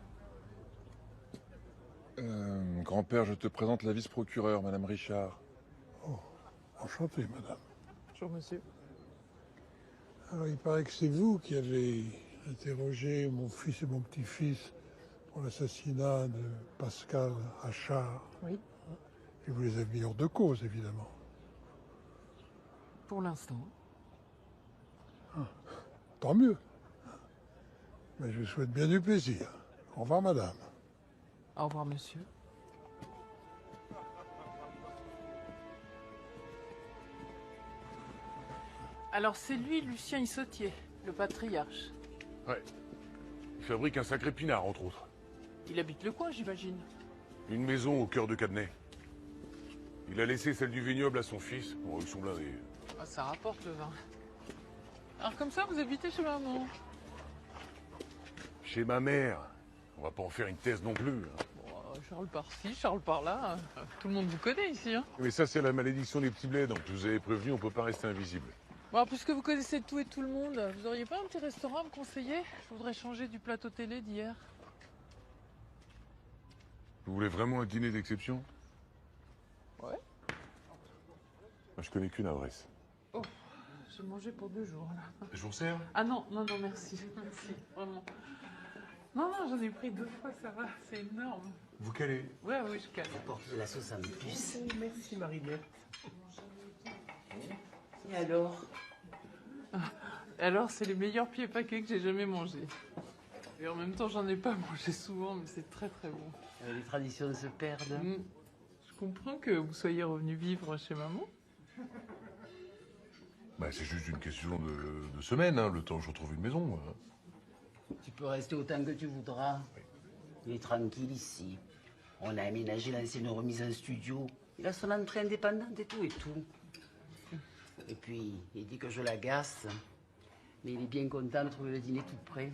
Grand-père, je te présente la vice-procureure, Madame Richard. Oh, enchanté, madame. Bonjour monsieur. Alors, il paraît que c'est vous qui avez interrogé mon fils et mon petit-fils pour l'assassinat de Pascal Achard. Oui. Et vous les avez mis hors de cause, évidemment. Pour l'instant. Tant mieux. Mais je vous souhaite bien du plaisir. Au revoir, madame. Au revoir monsieur. Alors c'est lui, Lucien Issautier, le patriarche. Ouais. Il fabrique un sacré pinard, entre autres. Il habite le coin, j'imagine. Une maison au cœur de Cadenet. Il a laissé celle du vignoble à son fils. Bon, ils sont blindés. Ah, ça rapporte le vin. Alors comme ça, vous habitez chez maman? Chez ma mère. On va pas en faire une thèse non plus, hein. Bon, Charles par-ci, Charles par-là. Tout le monde vous connaît ici, hein. Mais ça, c'est la malédiction des petits blés, donc je vous avais prévenu, on peut pas rester invisible. Bon, alors, puisque vous connaissez tout et tout le monde, vous auriez pas un petit restaurant à me conseiller? Je voudrais changer du plateau télé d'hier. Vous voulez vraiment un dîner d'exception? Ouais. Moi, je connais qu'une adresse. Oh, j'ai mangé pour 2 jours, là. Je vous sers? Ah non, non, non, merci. Merci, vraiment. Non, non, j'en ai pris 2 fois, ça va, c'est énorme. Vous calez? Ouais, oui, je calme. Porte de la sauce à mes puces. Merci Marinette. Et alors? Alors, c'est les meilleurs pieds paquets que j'ai jamais mangés. Et en même temps, j'en ai pas mangé souvent, mais c'est très très bon. Les traditions se perdent. Je comprends que vous soyez revenu vivre chez maman. Bah, c'est juste une question de semaine, hein, le temps que je retrouve une maison. Tu peux rester autant que tu voudras. Il est tranquille ici. On a aménagé l'ancienne remise en studio. Il a son entrée indépendante et tout et tout. Et puis, il dit que je l'agace. Mais il est bien content de trouver le dîner tout près.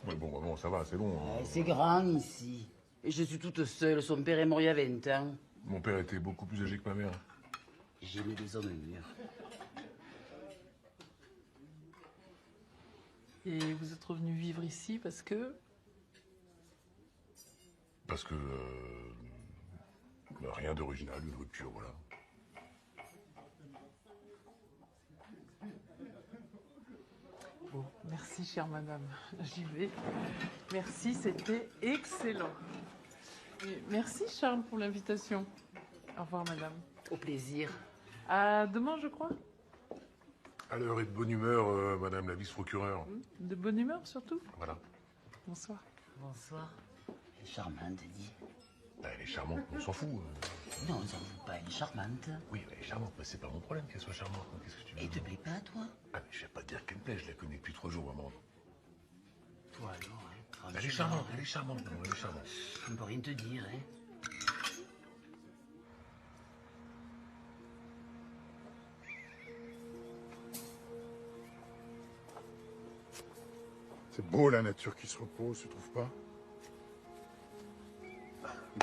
Ouais, bon, maman, ça va, c'est bon. C'est grand ici. Et je suis toute seule. Son père est mort il y a 20 ans. Mon père était beaucoup plus âgé que ma mère. J'ai mis des hommes mûrs. Et vous êtes revenu vivre ici parce que... Parce que... bah, rien d'original, une rupture, voilà. Bon, merci, chère madame. J'y vais. Merci, c'était excellent. Et merci, Charles, pour l'invitation. Au revoir, madame. Au plaisir. À demain, je crois. À l'heure et de bonne humeur, madame la vice-procureure. De bonne humeur, surtout. Voilà. Bonsoir. Bonsoir. Elle est charmante, dis. Ben, elle est charmante, on s'en fout. Non, on s'en fout pas, elle est charmante. Oui, elle est charmante, mais c'est pas mon problème qu'elle soit charmante. Qu'est-ce que tu veux? Elle te plaît pas, toi? Ah, mais je vais pas te dire qu'elle me plaît, je la connais depuis 3 jours, maman. Toi alors, hein? Elle est charmante, elle est charmante, maman, elle est charmante. On peut rien te dire, hein? C'est beau la nature qui se repose, tu trouves pas?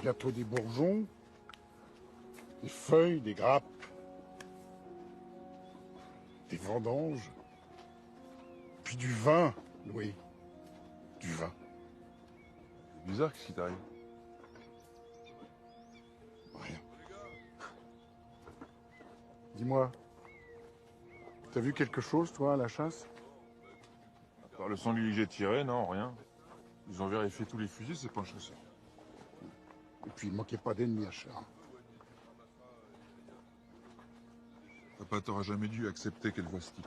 Bientôt des bourgeons, des feuilles, des grappes, des vendanges, puis du vin, oui, du vin. C'est bizarre, qu'est-ce qui t'arrive? Rien. Dis-moi, t'as vu quelque chose, toi, à la chasse? À part le sanglier que j'ai tiré, non, rien. Ils ont vérifié tous les fusils, c'est pas un chasseur. Et puis, il manquait pas d'ennemis à Charles. Papa t'auras jamais dû accepter qu'elle voie ce type.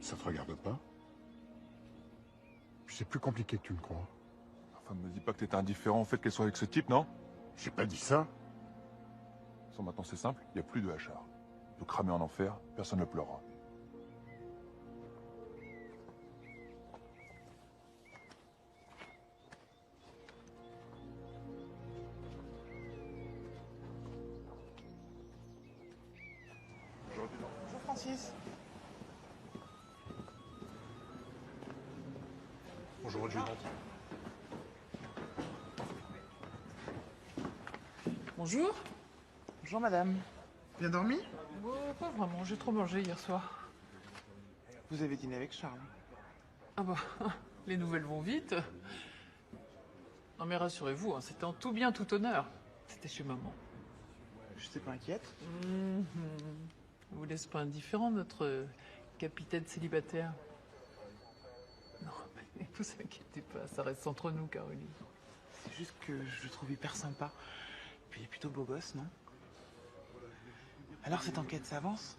Ça te regarde pas? Puis c'est plus compliqué que tu ne crois. Enfin, me dis pas que t'es indifférent au fait qu'elle soit avec ce type, non? J'ai pas dit ça. Sans maintenant c'est simple, il n'y a plus de hachard. De cramer en enfer, personne ne pleurera. Bonjour Francis. Bonjour, adjudante. Bonjour. Bonjour madame. Bien dormi? Bon, pas vraiment, j'ai trop mangé hier soir. Vous avez dîné avec Charles? Ah bah, les nouvelles vont vite. Non mais rassurez-vous, hein, c'était en tout bien, tout honneur. C'était chez maman. Je t'ai pas inquiète. Vous laisse pas indifférent, notre capitaine célibataire. Non, mais vous inquiétez pas, ça reste entre nous, Caroline. C'est juste que je le trouve hyper sympa. Puis il est plutôt beau gosse, non? Alors cette enquête s'avance?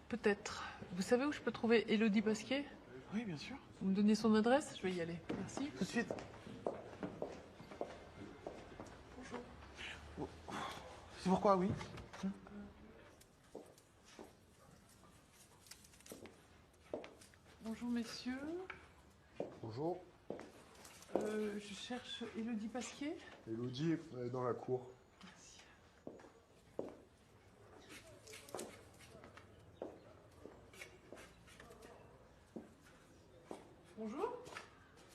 Peut-être. Vous savez où je peux trouver Élodie Pasquier? Oui, bien sûr. Vous me donnez son adresse? Je vais y aller. Merci. Tout de suite. Bonjour. C'est pourquoi, oui? Bonjour, messieurs. Bonjour. Je cherche Élodie Pasquier. Élodie est dans la cour. Merci. Bonjour.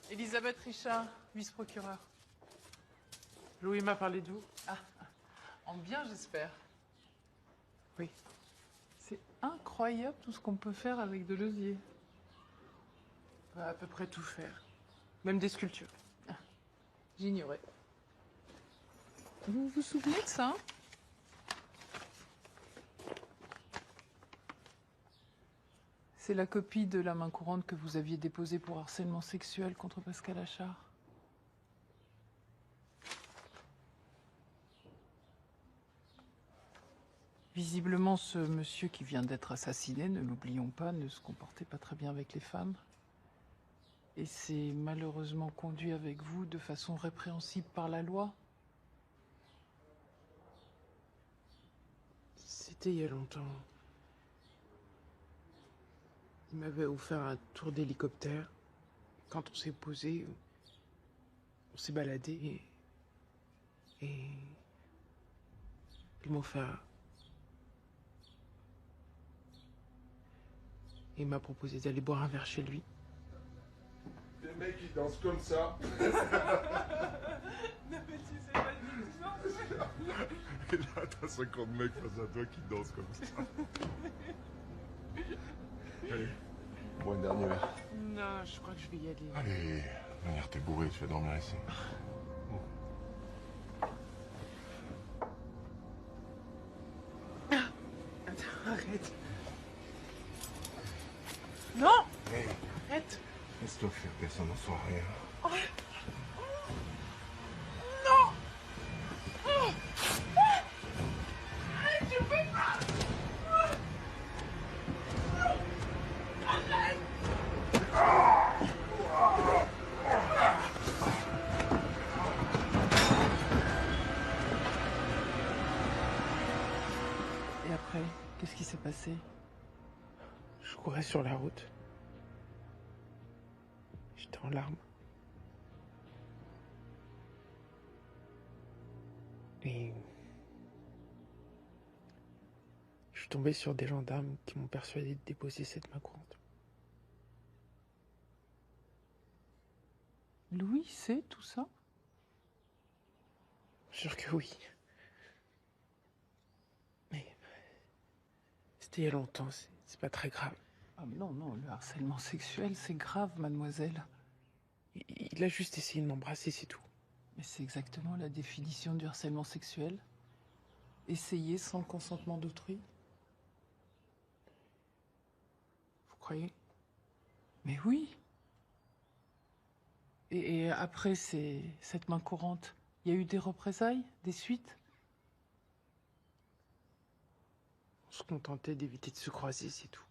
Elisabeth Richard, vice-procureure. Louis m'a parlé de vous. Ah, en bien, j'espère. Oui. C'est incroyable tout ce qu'on peut faire avec de l'osier. On va à peu près tout faire. Même des sculptures. J'ignorais. Vous vous souvenez de ça? C'est la copie de la main courante que vous aviez déposée pour harcèlement sexuel contre Pascal Achard. Visiblement, ce monsieur qui vient d'être assassiné, ne l'oublions pas, ne se comportait pas très bien avec les femmes. Et s'est malheureusement conduit avec vous de façon répréhensible par la loi. C'était il y a longtemps. Il m'avait offert un tour d'hélicoptère. Quand on s'est posé, on s'est baladé et il m'a offert. Il m'a proposé d'aller boire un verre chez lui. Les mecs qui dansent comme ça. Non mais tu sais pas du Et là, t'as 50 mecs face à toi qui dansent comme ça. Allez, bois un dernier verre. Non, je crois que je vais y aller. Allez, manière t'es bourré, tu vas dormir ici. Attends, arrête. Non. Hey, Arrête. laisse-toi faire, personne n'en saura rien. Non. Tu peux pas. Et après, qu'est-ce qui s'est passé? Je courais sur la route. J'étais en larmes. Et je suis tombé sur des gendarmes qui m'ont persuadé de déposer cette main courante. Louis sait tout ça? Sûr que oui. Mais c'était il y a longtemps, c'est pas très grave. Ah mais non, non, le harcèlement sexuel, c'est grave, mademoiselle. Il a juste essayé de m'embrasser, c'est tout. Mais c'est exactement la définition du harcèlement sexuel. Essayer sans le consentement d'autrui. Vous croyez? Mais oui. Et après cette main courante, il y a eu des représailles, des suites? On se contentait d'éviter de se croiser, c'est tout.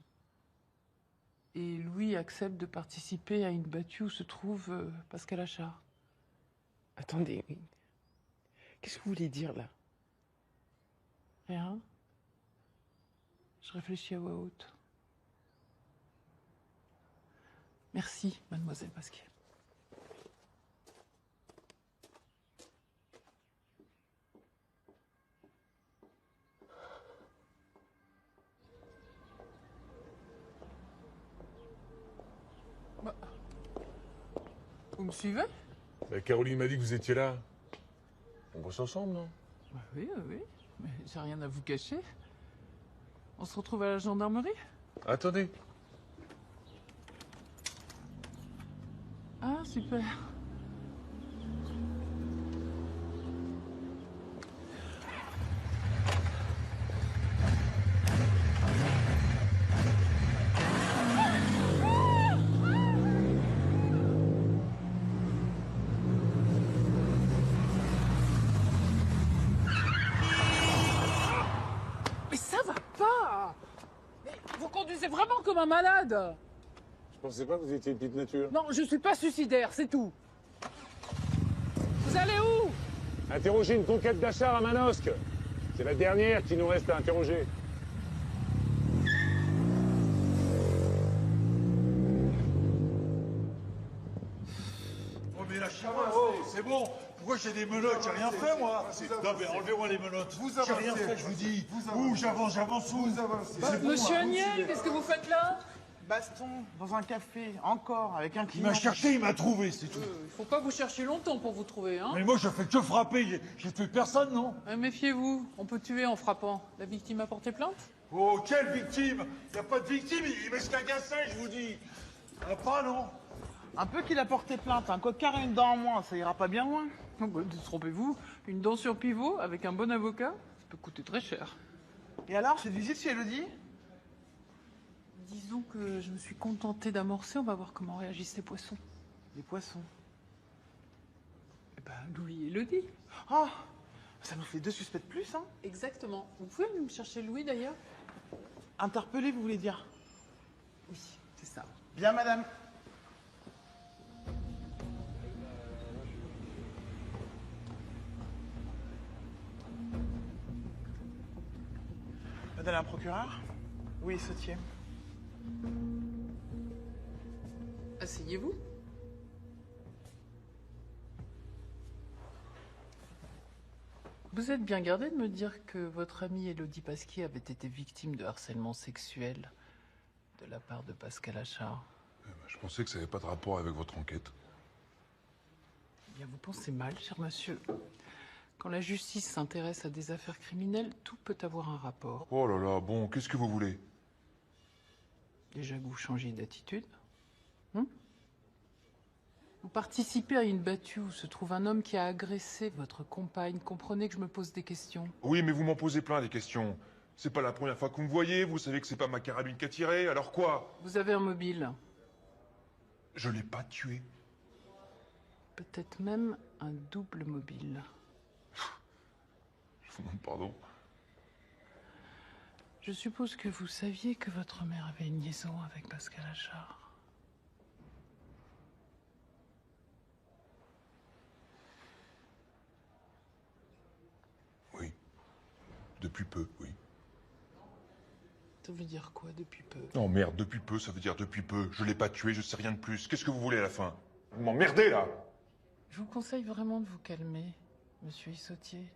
Et Louis accepte de participer à une battue où se trouve Pascal Achard. Attendez, qu'est-ce que vous voulez dire là? Rien. Je réfléchis à voix haute. Merci, mademoiselle Pasquier. Vous me suivez? Bah, Caroline m'a dit que vous étiez là. On bosse ensemble, non? Bah oui, oui, mais j'ai rien à vous cacher. On se retrouve à la gendarmerie? Attendez. Ah, super. Mais ça va pas! Mais vous conduisez vraiment comme un malade! Je pensais pas que vous étiez une petite nature. Non, je suis pas suicidaire, c'est tout. Vous allez où? Interroger une conquête d'Achard à Manosque. C'est la dernière qui nous reste à interroger. Oh mais lâchez-moi, c'est bon. Pourquoi j'ai des menottes? J'ai rien fait moi. Non mais enlevez-moi les menottes. J'ai rien fait, je vous dis. Ouh, j'avance où? Vous avancez. Monsieur Agnel, qu'est-ce que vous faites là? Baston, dans un café, encore, avec un Il client. m'a cherché, il m'a trouvé, c'est tout. Il faut pas vous chercher longtemps pour vous trouver, hein? Mais moi, je fais que frapper. J'ai fait personne, non? Méfiez-vous, on peut tuer en frappant. La victime a porté plainte? Oh, quelle victime? Il n'y a pas de victime, il me scagassé, je vous dis. Ah, pas, non? Un peu qu'il a porté plainte, un cocard et une dent en moins, ça ira pas bien loin. Oh, bah, détrompez-vous, une dent sur pivot avec un bon avocat, ça peut coûter très cher. Et alors, cette visite chez Elodie? Disons que je me suis contentée d'amorcer, on va voir comment réagissent les poissons. Les poissons. Eh ben, Louis et Elodie. Oh, ça nous fait 2 suspects de plus, hein? Exactement. Vous pouvez venir me chercher Louis d'ailleurs? Interpellé, vous voulez dire? Oui, c'est ça. Bien, madame. Madame la procureure? Oui, Sautier. Asseyez-vous. Vous êtes bien gardé de me dire que votre amie Élodie Pasquier avait été victime de harcèlement sexuel de la part de Pascal Achard. Je pensais que ça n'avait pas de rapport avec votre enquête. Eh bien, vous pensez mal, cher monsieur. Quand la justice s'intéresse à des affaires criminelles, tout peut avoir un rapport. Oh là là, bon, qu'est-ce que vous voulez? Déjà que vous changiez d'attitude. Vous participez à une battue où se trouve un homme qui a agressé votre compagne. Comprenez que je me pose des questions. Oui, mais vous m'en posez plein des questions. C'est pas la première fois que vous me voyez, vous savez que c'est pas ma carabine qui a tiré, alors quoi? Vous avez un mobile. Je l'ai pas tué. Peut-être même un double mobile. Je vous demande pardon. Je suppose que vous saviez que votre mère avait une liaison avec Pascal Achard. Oui. Depuis peu, oui. Ça veut dire quoi, depuis peu? Non, merde, depuis peu, ça veut dire depuis peu. Je l'ai pas tué, je sais rien de plus. Qu'est-ce que vous voulez à la fin? Vous m'emmerdez, là! Je vous conseille vraiment de vous calmer, monsieur Issautier.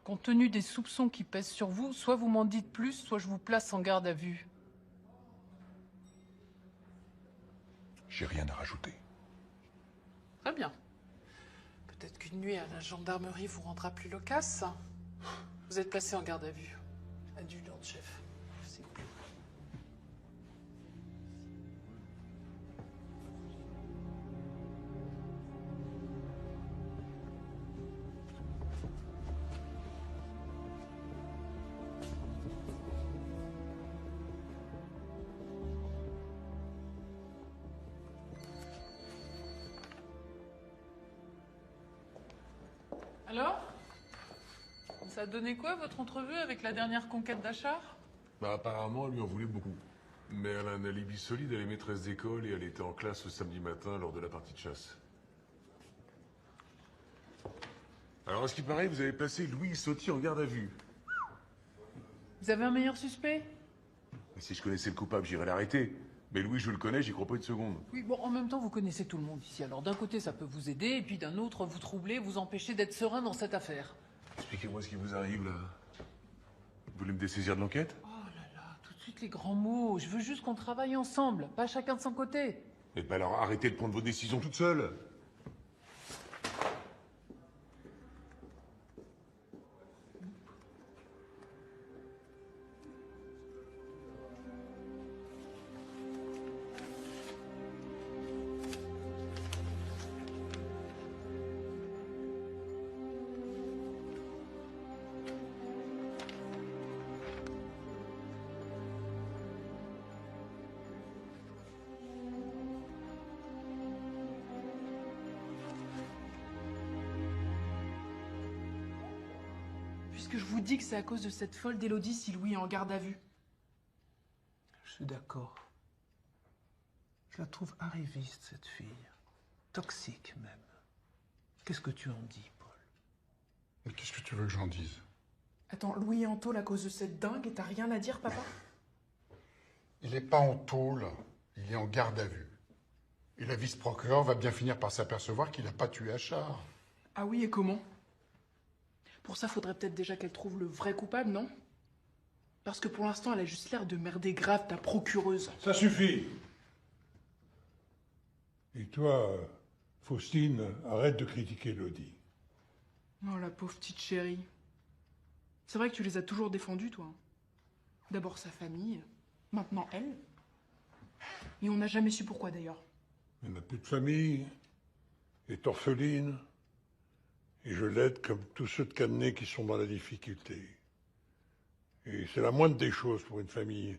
Compte tenu des soupçons qui pèsent sur vous, soit vous m'en dites plus, soit je vous place en garde à vue. J'ai rien à rajouter. Très bien. Peut-être qu'une nuit à la gendarmerie vous rendra plus loquace. Vous êtes placé en garde à vue. Adjudant de chef. S'il vous plaît. Alors? Ça a donné quoi, votre entrevue avec la dernière conquête d'Achard? Bah apparemment, elle lui en voulait beaucoup. Mais elle a un alibi solide, elle est maîtresse d'école et elle était en classe le samedi matin lors de la partie de chasse. Alors, à ce qui paraît, vous avez placé Louis Issautier en garde à vue. Vous avez un meilleur suspect? Mais si je connaissais le coupable, j'irais l'arrêter. Mais Louis, je le connais, j'y crois pas une seconde. Oui, bon, en même temps, vous connaissez tout le monde ici. Alors, d'un côté, ça peut vous aider, et puis d'un autre, vous troubler, vous empêcher d'être serein dans cette affaire. Expliquez-moi ce qui vous arrive, là. Vous voulez me dessaisir de l'enquête? Oh là là, tout de suite les grands mots. Je veux juste qu'on travaille ensemble, pas chacun de son côté. Eh ben alors, arrêtez de prendre vos décisions toute seule. Puisque je vous dis que c'est à cause de cette folle d'Élodie si Louis est en garde à vue. Je suis d'accord. Je la trouve arriviste, cette fille. Toxique, même. Qu'est-ce que tu en dis, Paul? Mais qu'est-ce que tu veux que j'en dise? Attends, Louis est en tôle à cause de cette dingue et t'as rien à dire, papa? Il n'est pas en tôle, il est en garde à vue. Et la vice-procureure va bien finir par s'apercevoir qu'il n'a pas tué Achard. Ah oui, et comment? Pour ça, faudrait peut-être déjà qu'elle trouve le vrai coupable, non? Parce que pour l'instant, elle a juste l'air de merder grave ta procureuse. Ça suffit. Et toi, Faustine, arrête de critiquer Lodi. Oh, la pauvre petite chérie. C'est vrai que tu les as toujours défendus, toi. D'abord sa famille, maintenant elle. Et on n'a jamais su pourquoi, d'ailleurs. Elle n'a plus de famille, elle est orpheline, et je l'aide comme tous ceux de Cannet qui sont dans la difficulté. Et c'est la moindre des choses pour une famille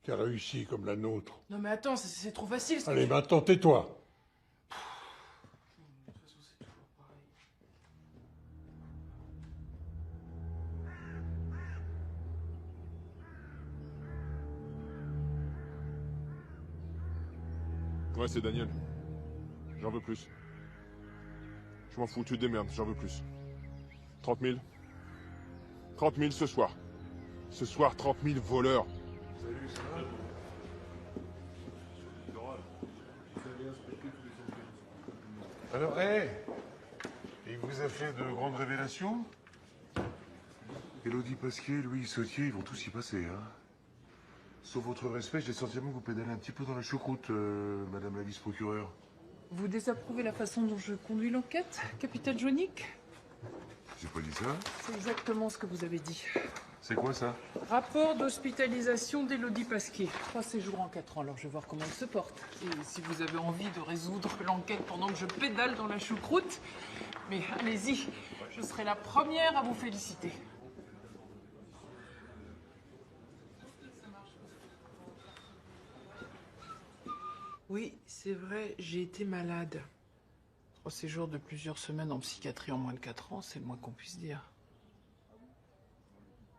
qui a réussi comme la nôtre. Non mais attends, c'est trop facile. Allez, maintenant tais-toi. Ouais, c'est Daniel. J'en veux plus. Je m'en fous, tu te démerdes, j'en veux plus. 30 000. 30 000 ce soir. Ce soir, 30 000 voleurs. Salut, ça va? Alors, il vous a fait de grandes révélations? Élodie Pasquier, Louis Issautier, ils vont tous y passer, hein. Sauf votre respect, j'ai le sentiment que vous pédalez un petit peu dans la choucroute, madame la vice-procureure. Vous désapprouvez la façon dont je conduis l'enquête, capitaine Jonique? J'ai pas dit ça. C'est exactement ce que vous avez dit. C'est quoi ça? Rapport d'hospitalisation d'Élodie Pasquier. 3 séjours en 4 ans, alors je vais voir comment elle se porte. Et si vous avez envie de résoudre l'enquête pendant que je pédale dans la choucroute, mais allez-y, je serai la première à vous féliciter. Oui, c'est vrai, j'ai été malade. 3 séjours de plusieurs semaines en psychiatrie en moins de 4 ans, c'est le moins qu'on puisse dire.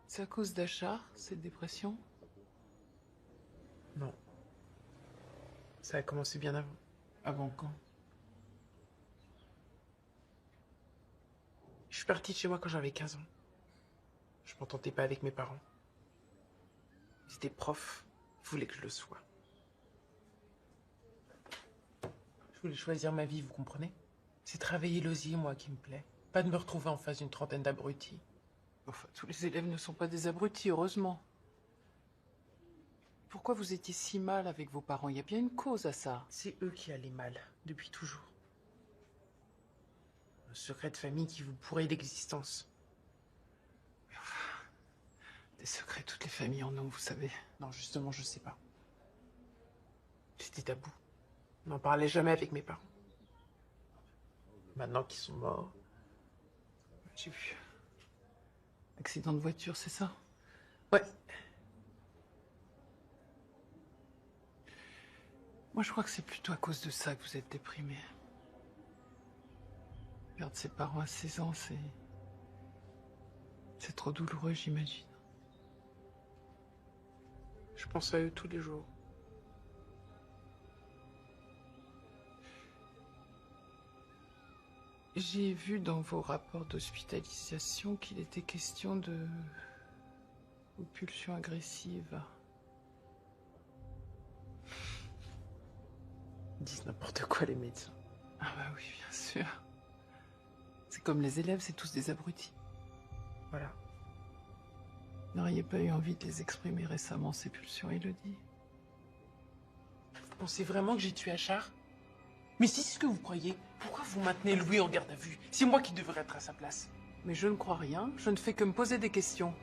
C'est à cause d'Achard, cette dépression? Non. Ça a commencé bien avant. Avant quand? Je suis partie de chez moi quand j'avais 15 ans. Je m'entendais pas avec mes parents. Ils étaient profs, ils voulaient que je le sois. Je voulais choisir ma vie, vous comprenez? C'est travailler l'osier, moi, qui me plaît. Pas de me retrouver en face d'une trentaine d'abrutis. Enfin, tous les élèves ne sont pas des abrutis, heureusement. Pourquoi vous étiez si mal avec vos parents? Il y a bien une cause à ça. C'est eux qui allaient mal, depuis toujours. Un secret de famille qui vous pourrait l'existence. Mais enfin, des secrets, toutes les familles en ont, vous savez. Non, justement, je sais pas. C'était tabou. On n'en parlait jamais avec mes parents. Maintenant qu'ils sont morts, j'ai vu. Accident de voiture, c'est ça? Ouais. Moi, je crois que c'est plutôt à cause de ça que vous êtes déprimé. Perdre ses parents à 16 ans, c'est trop douloureux, j'imagine. Je pense à eux tous les jours. J'ai vu dans vos rapports d'hospitalisation qu'il était question de pulsions agressives. Ils disent n'importe quoi, les médecins. Ah bah oui, bien sûr. C'est comme les élèves, c'est tous des abrutis. Voilà. Vous n'auriez pas eu envie de les exprimer récemment, ces pulsions, Élodie? Vous pensez vraiment que j'ai tué Achard? Mais si c'est ce que vous croyez, pourquoi vous maintenez Louis en garde à vue? C'est moi qui devrais être à sa place. Mais je ne crois rien, je ne fais que me poser des questions.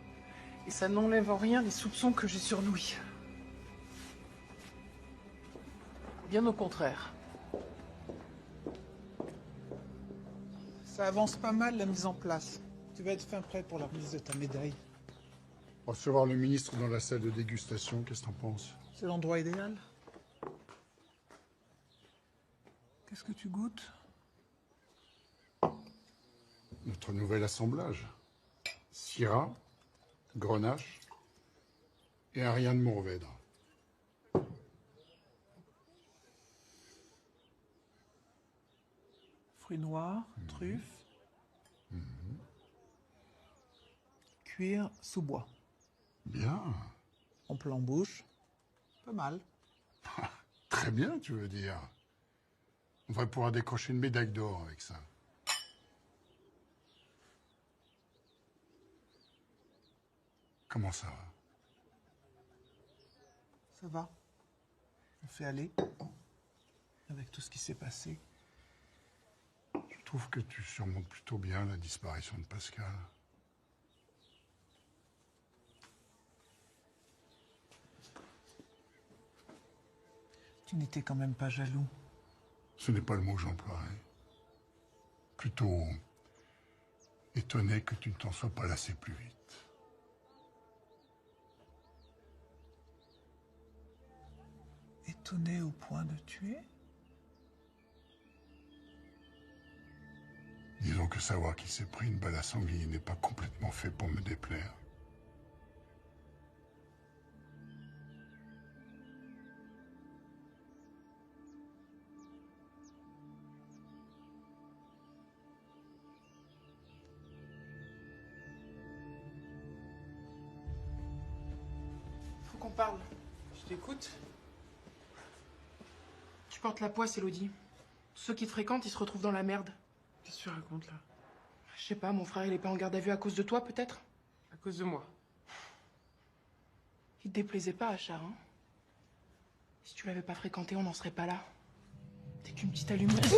Et ça n'enlève en rien les soupçons que j'ai sur Louis. Bien au contraire. Ça avance pas mal la mise en place. Tu vas être fin prêt pour la remise de ta médaille. Recevoir le ministre dans la salle de dégustation, qu'est-ce que t'en penses? C'est l'endroit idéal. Qu'est-ce que tu goûtes? Notre nouvel assemblage. Syrah, Grenache et un rien de Mourvèdre. Fruits noirs, truffes. Cuire sous bois. Bien. En plan bouche. Pas mal. Très bien, tu veux dire. On va pouvoir décrocher une médaille d'or avec ça. Comment ça va? Ça va. On fait aller. Avec tout ce qui s'est passé. Je trouve que tu surmontes plutôt bien la disparition de Pascal. Tu n'étais quand même pas jaloux. Ce n'est pas le mot que j'emploierais. Plutôt étonné que tu ne t'en sois pas lassé plus vite. Étonné au point de tuer? Disons que savoir qu'il s'est pris une balle à sanglier n'est pas complètement fait pour me déplaire. Faut qu'on parle. Je t'écoute. Tu portes la poisse, Élodie. Ceux qui te fréquentent, ils se retrouvent dans la merde. Qu'est-ce que tu racontes, là? Je sais pas, mon frère, il est pas en garde à vue à cause de toi, peut-être? À cause de moi. Il te déplaisait pas, Achard, hein? Si tu l'avais pas fréquenté, on n'en serait pas là. T'es qu'une petite allumette.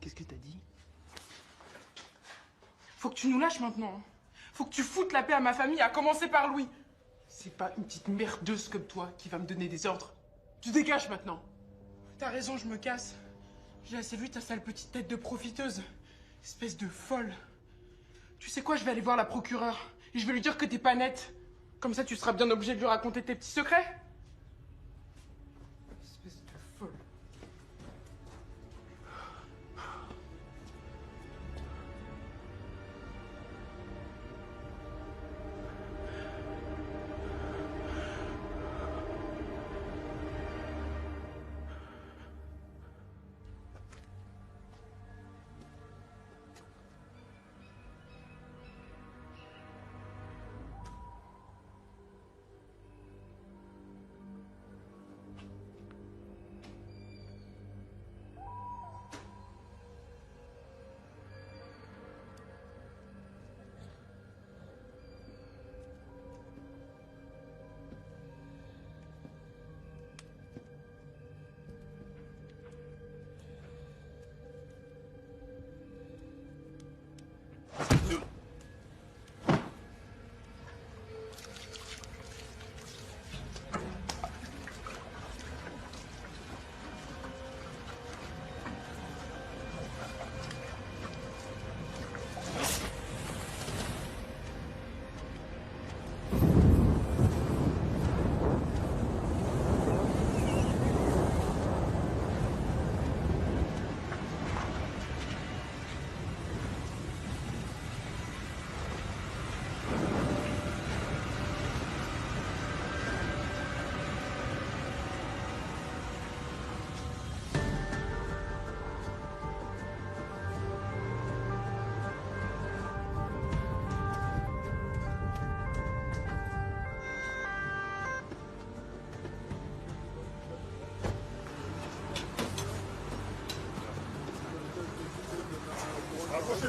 Qu'est-ce que t'as dit? Faut que tu nous lâches maintenant. Hein. Faut que tu foutes la paix à ma famille, à commencer par Louis. C'est pas une petite merdeuse comme toi qui va me donner des ordres. Tu dégages maintenant. T'as raison, je me casse. J'ai assez vu ta sale petite tête de profiteuse. Espèce de folle. Tu sais quoi, je vais aller voir la procureure. Et je vais lui dire que t'es pas nette. Comme ça, tu seras bien obligé de lui raconter tes petits secrets.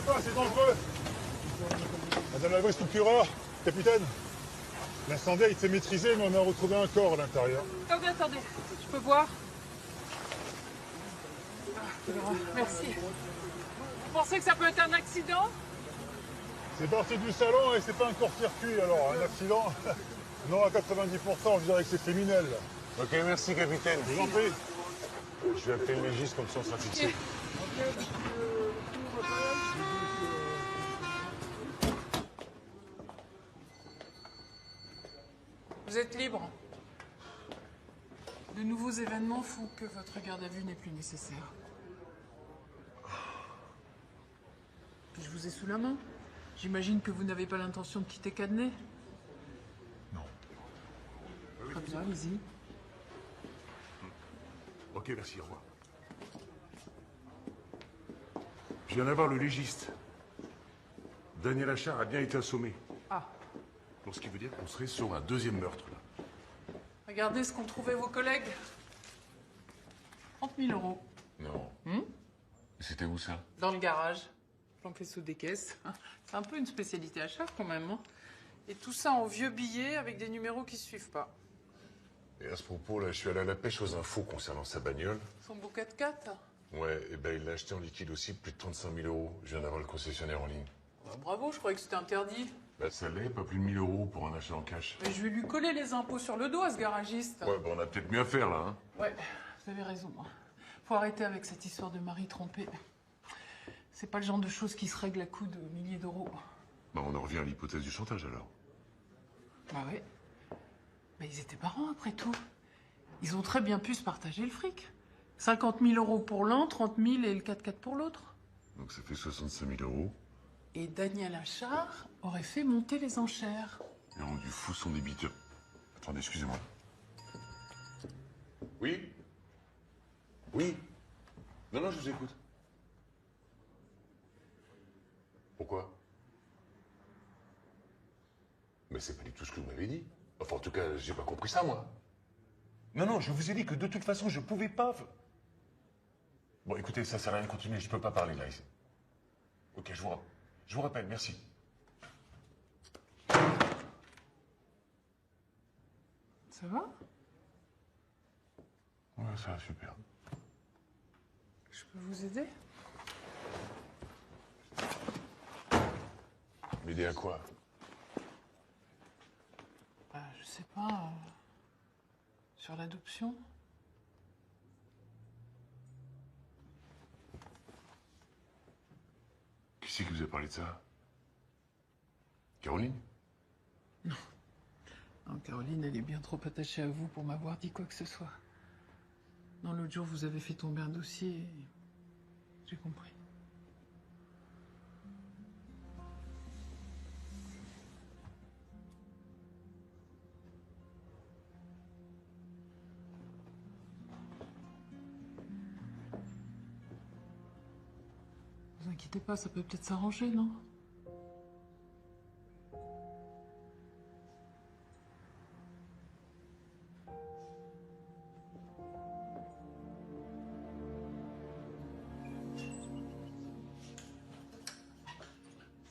pas, c'est dangereux. Madame la procureur, capitaine, l'incendie a été maîtrisé, mais on a retrouvé un corps à l'intérieur. Attendez, je peux voir? Merci. Vous pensez que ça peut être un accident? C'est parti du salon et c'est pas un court-circuit, alors un accident. Non, à 90%, on dirait que c'est criminel. Ok, merci, capitaine. Je vous en prie. Je vais appeler le légiste, comme ça on sera fixé. Vous êtes libre. De nouveaux événements font que votre garde à vue n'est plus nécessaire. Puis je vous ai sous la main. J'imagine que vous n'avez pas l'intention de quitter Cadenet. Non. Très bien, allez-y. Ok, merci, au revoir. Je viens d'avoir le légiste. Daniel Achard a bien été assommé. Ah. Donc ce qui veut dire qu'on serait sur un deuxième meurtre, là. Regardez ce qu'ont trouvé vos collègues. 30 000 euros. Non. C'était où, ça? Dans le garage. Planqué sous des caisses. C'est un peu une spécialité Achard, quand même. Hein. Et tout ça en vieux billets avec des numéros qui ne suivent pas. Et à ce propos, là, je suis allé à la pêche aux infos concernant sa bagnole. Son beau 4x4. Ouais, et ben il l'a acheté en liquide aussi, plus de 35 000 euros. Je viens d'avoir le concessionnaire en ligne. Bah, bravo, je croyais que c'était interdit. Bah ça l'est, pas plus de 1 000 euros pour un achat en cash. Mais je vais lui coller les impôts sur le dos à ce garagiste. Ouais, bah on a peut-être mieux à faire, là, hein. Ouais, vous avez raison. Faut arrêter avec cette histoire de mari trompé. C'est pas le genre de choses qui se règlent à coups de milliers d'euros. Bah on en revient à l'hypothèse du chantage, alors. Bah ouais. Mais ils étaient parents, après tout. Ils ont très bien pu se partager le fric. 50 000 euros pour l'un, 30 000 et le 4x4 pour l'autre. Donc ça fait 65 000 euros. Et Daniel Achard aurait fait monter les enchères. Et rendu fou son débiteur. Attendez, excusez-moi. Oui? Oui? Non, non, je vous écoute. Pourquoi? Mais c'est pas du tout ce que vous m'avez dit. Enfin, en tout cas, j'ai pas compris ça, moi. Non, non, je vous ai dit que de toute façon, je pouvais pas... Bon, écoutez, ça sert à rien de continuer, je peux pas parler, là, ici. Ok, je vous rappelle, merci. Ça va? Ouais, ça va, super. Je peux vous aider? M'aider à quoi? Bah, je sais pas. Sur l'adoption? Qui c'est qui vous a parlé de ça? Caroline? Non. Non, Caroline, elle est bien trop attachée à vous pour m'avoir dit quoi que ce soit. Non, l'autre jour, vous avez fait tomber un dossier et j'ai compris. Vous inquiétez pas, ça peut peut-être s'arranger, non?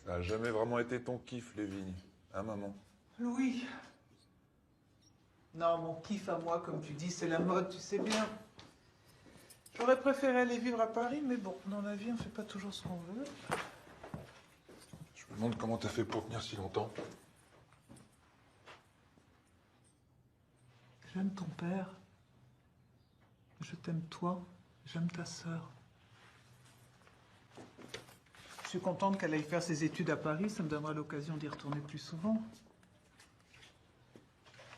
Ça a jamais vraiment été ton kiff, les vignes. Hein, maman? Louis. Non, mon kiff à moi, comme tu dis, c'est la mode, tu sais bien. J'aurais préféré aller vivre à Paris, mais bon, dans la vie, on fait pas toujours ce qu'on veut. Je me demande comment t'as fait pour tenir si longtemps. J'aime ton père. Je t'aime toi. J'aime ta sœur. Je suis contente qu'elle aille faire ses études à Paris. Ça me donnera l'occasion d'y retourner plus souvent.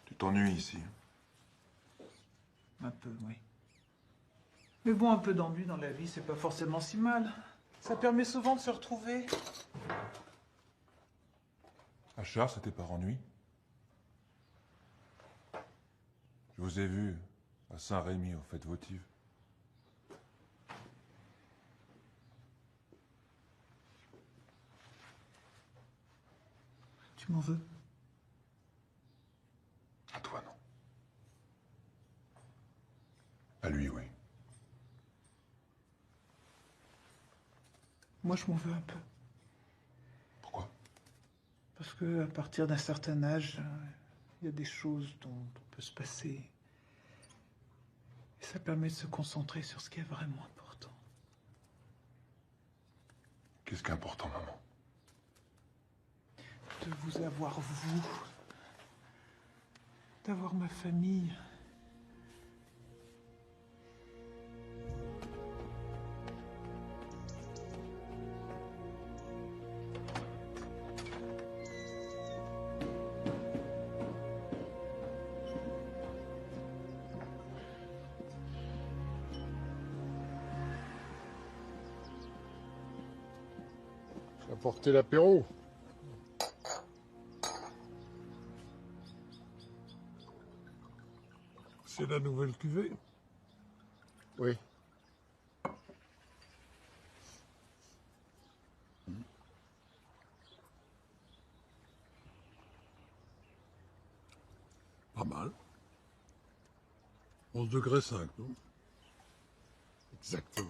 Tu t'ennuies ici. Un peu, oui. Mais bon, un peu d'ennui dans la vie, c'est pas forcément si mal. Ça permet souvent de se retrouver. Achard, c'était par ennui. Je vous ai vu à Saint-Rémy, aux fêtes votives. Tu m'en veux? À toi, non. À lui, oui. Moi, je m'en veux un peu. qu'à partir d'un certain âge, il y a des choses dont on peut se passer. Et ça permet de se concentrer sur ce qui est vraiment important. Qu'est-ce qui est important, maman? De vous avoir, vous. D'avoir ma famille. Apporter l'apéro. C'est la nouvelle cuvée? Oui. Pas mal. 11 degrés 5, non? Exactement.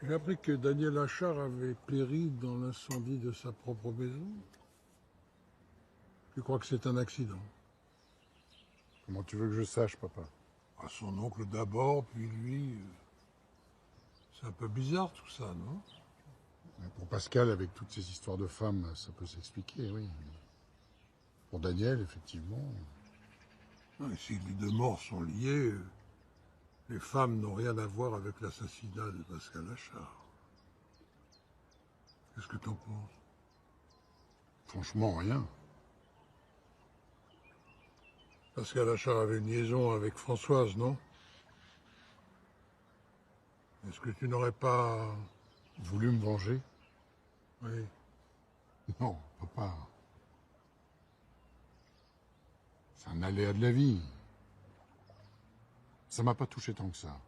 J'ai appris que Daniel Achard avait péri dans l'incendie de sa propre maison. Tu crois que c'est un accident? Comment tu veux que je sache, papa? Ah, son oncle d'abord, puis lui. C'est un peu bizarre tout ça, non? Mais pour Pascal, avec toutes ces histoires de femmes, ça peut s'expliquer, oui. Pour Daniel, effectivement. Non, et si les deux morts sont liés, les femmes n'ont rien à voir avec l'assassinat de Pascal Achard. Qu'est-ce que t'en penses? Franchement, rien. Pascal Achard avait une liaison avec Françoise, non? Est-ce que tu n'aurais pas... voulu me venger? Oui. Non, papa. C'est un aléa de la vie. Ça m'a pas touché tant que ça.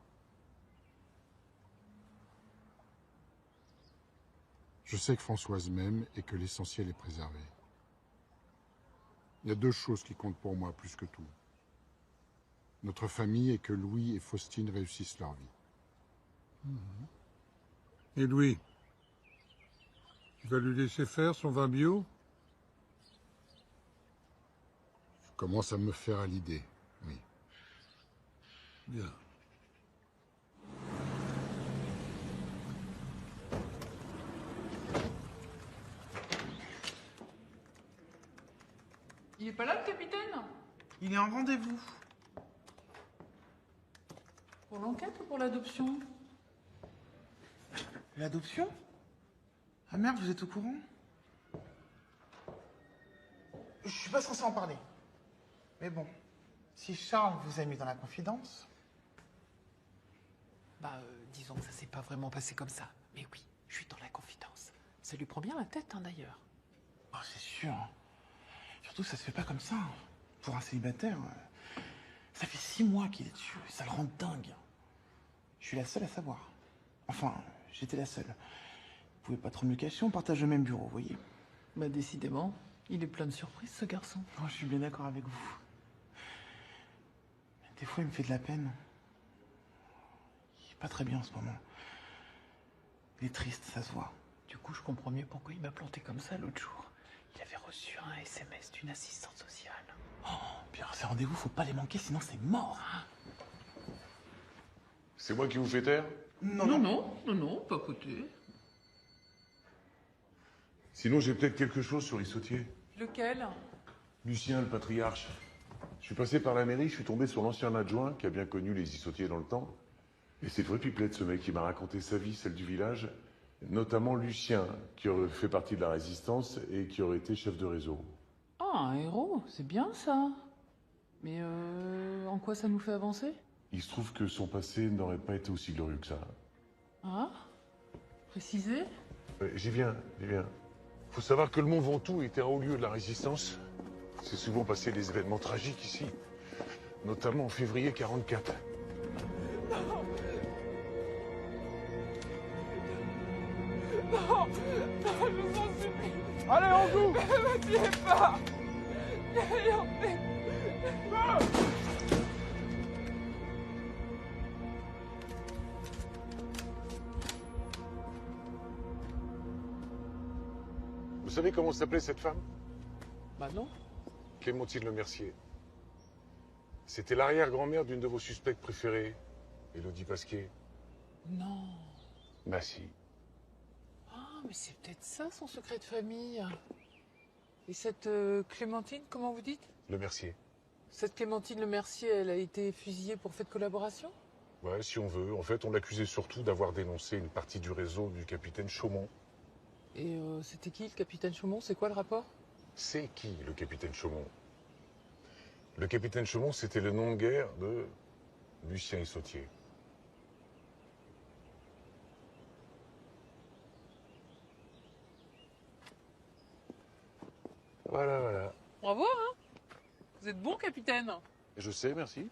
Je sais que Françoise m'aime et que l'essentiel est préservé. Il y a deux choses qui comptent pour moi plus que tout. Notre famille et que Louis et Faustine réussissent leur vie. Et Louis? Tu vas lui laisser faire son vin bio? Je commence à me faire à l'idée, oui. Bien. Il est pas là, le capitaine? Il est en rendez-vous. Pour l'enquête ou pour l'adoption? L'adoption? Ah merde, vous êtes au courant? Je suis pas censé en parler. Mais bon, si Charles vous a mis dans la confidence... Disons que ça s'est pas vraiment passé comme ça. Mais oui, je suis dans la confidence. Ça lui prend bien la tête, hein, d'ailleurs. Oh, c'est sûr. Surtout que ça se fait pas comme ça. Pour un célibataire, ça fait 6 mois qu'il est dessus. Ça le rend dingue. Je suis la seule à savoir. Enfin, j'étais la seule. Vous pouvez pas trop me le cacher, on partage le même bureau, vous voyez. Bah décidément, il est plein de surprises, ce garçon. Oh, je suis bien d'accord avec vous. Des fois, il me fait de la peine. Il est pas très bien en ce moment. Il est triste, ça se voit. Du coup, je comprends mieux pourquoi il m'a planté comme ça l'autre jour. Il avait reçu un SMS d'une assistante sociale. Oh, Pierre, ces rendez-vous, faut pas les manquer, sinon c'est mort. C'est moi qui vous fais taire? Non, pas côté. Sinon, j'ai peut-être quelque chose sur les sautiers. Lequel? Lucien, le patriarche. Je suis passé par la mairie, je suis tombé sur l'ancien adjoint qui a bien connu les Issautiers dans le temps. Et c'est le vrai pipelette, ce mec, qui m'a raconté sa vie, celle du village, notamment Lucien, qui aurait fait partie de la résistance et qui aurait été chef de réseau. Ah, un héros, c'est bien ça. Mais en quoi ça nous fait avancer? Il se trouve que son passé n'aurait pas été aussi glorieux que ça. Ah? Préciser? J'y viens. Faut savoir que le Mont Ventoux était un haut lieu de la résistance. C'est souvent passé des événements tragiques ici, notamment en février 44. Non, je vous en supplie. Allez, on joue. Ne me tuez pas. Vous savez comment s'appelait cette femme? Bah non. Clémentine Lemercier. C'était l'arrière-grand-mère d'une de vos suspectes préférées, Élodie Pasquier. Non. Bah si. Ah, mais c'est peut-être ça son secret de famille. Et cette Clémentine, comment vous dites? Lemercier. Cette Clémentine Lemercier, elle a été fusillée pour fait de collaboration? Ouais, si on veut. En fait, on l'accusait surtout d'avoir dénoncé une partie du réseau du capitaine Chaumont. Et c'était qui le capitaine Chaumont? C'est quoi le rapport? C'est qui, le capitaine Chaumont? Le capitaine Chaumont, c'était le nom de guerre de Lucien Issautier. Voilà, voilà. Bravo, hein? Vous êtes bon, capitaine. Je sais, merci.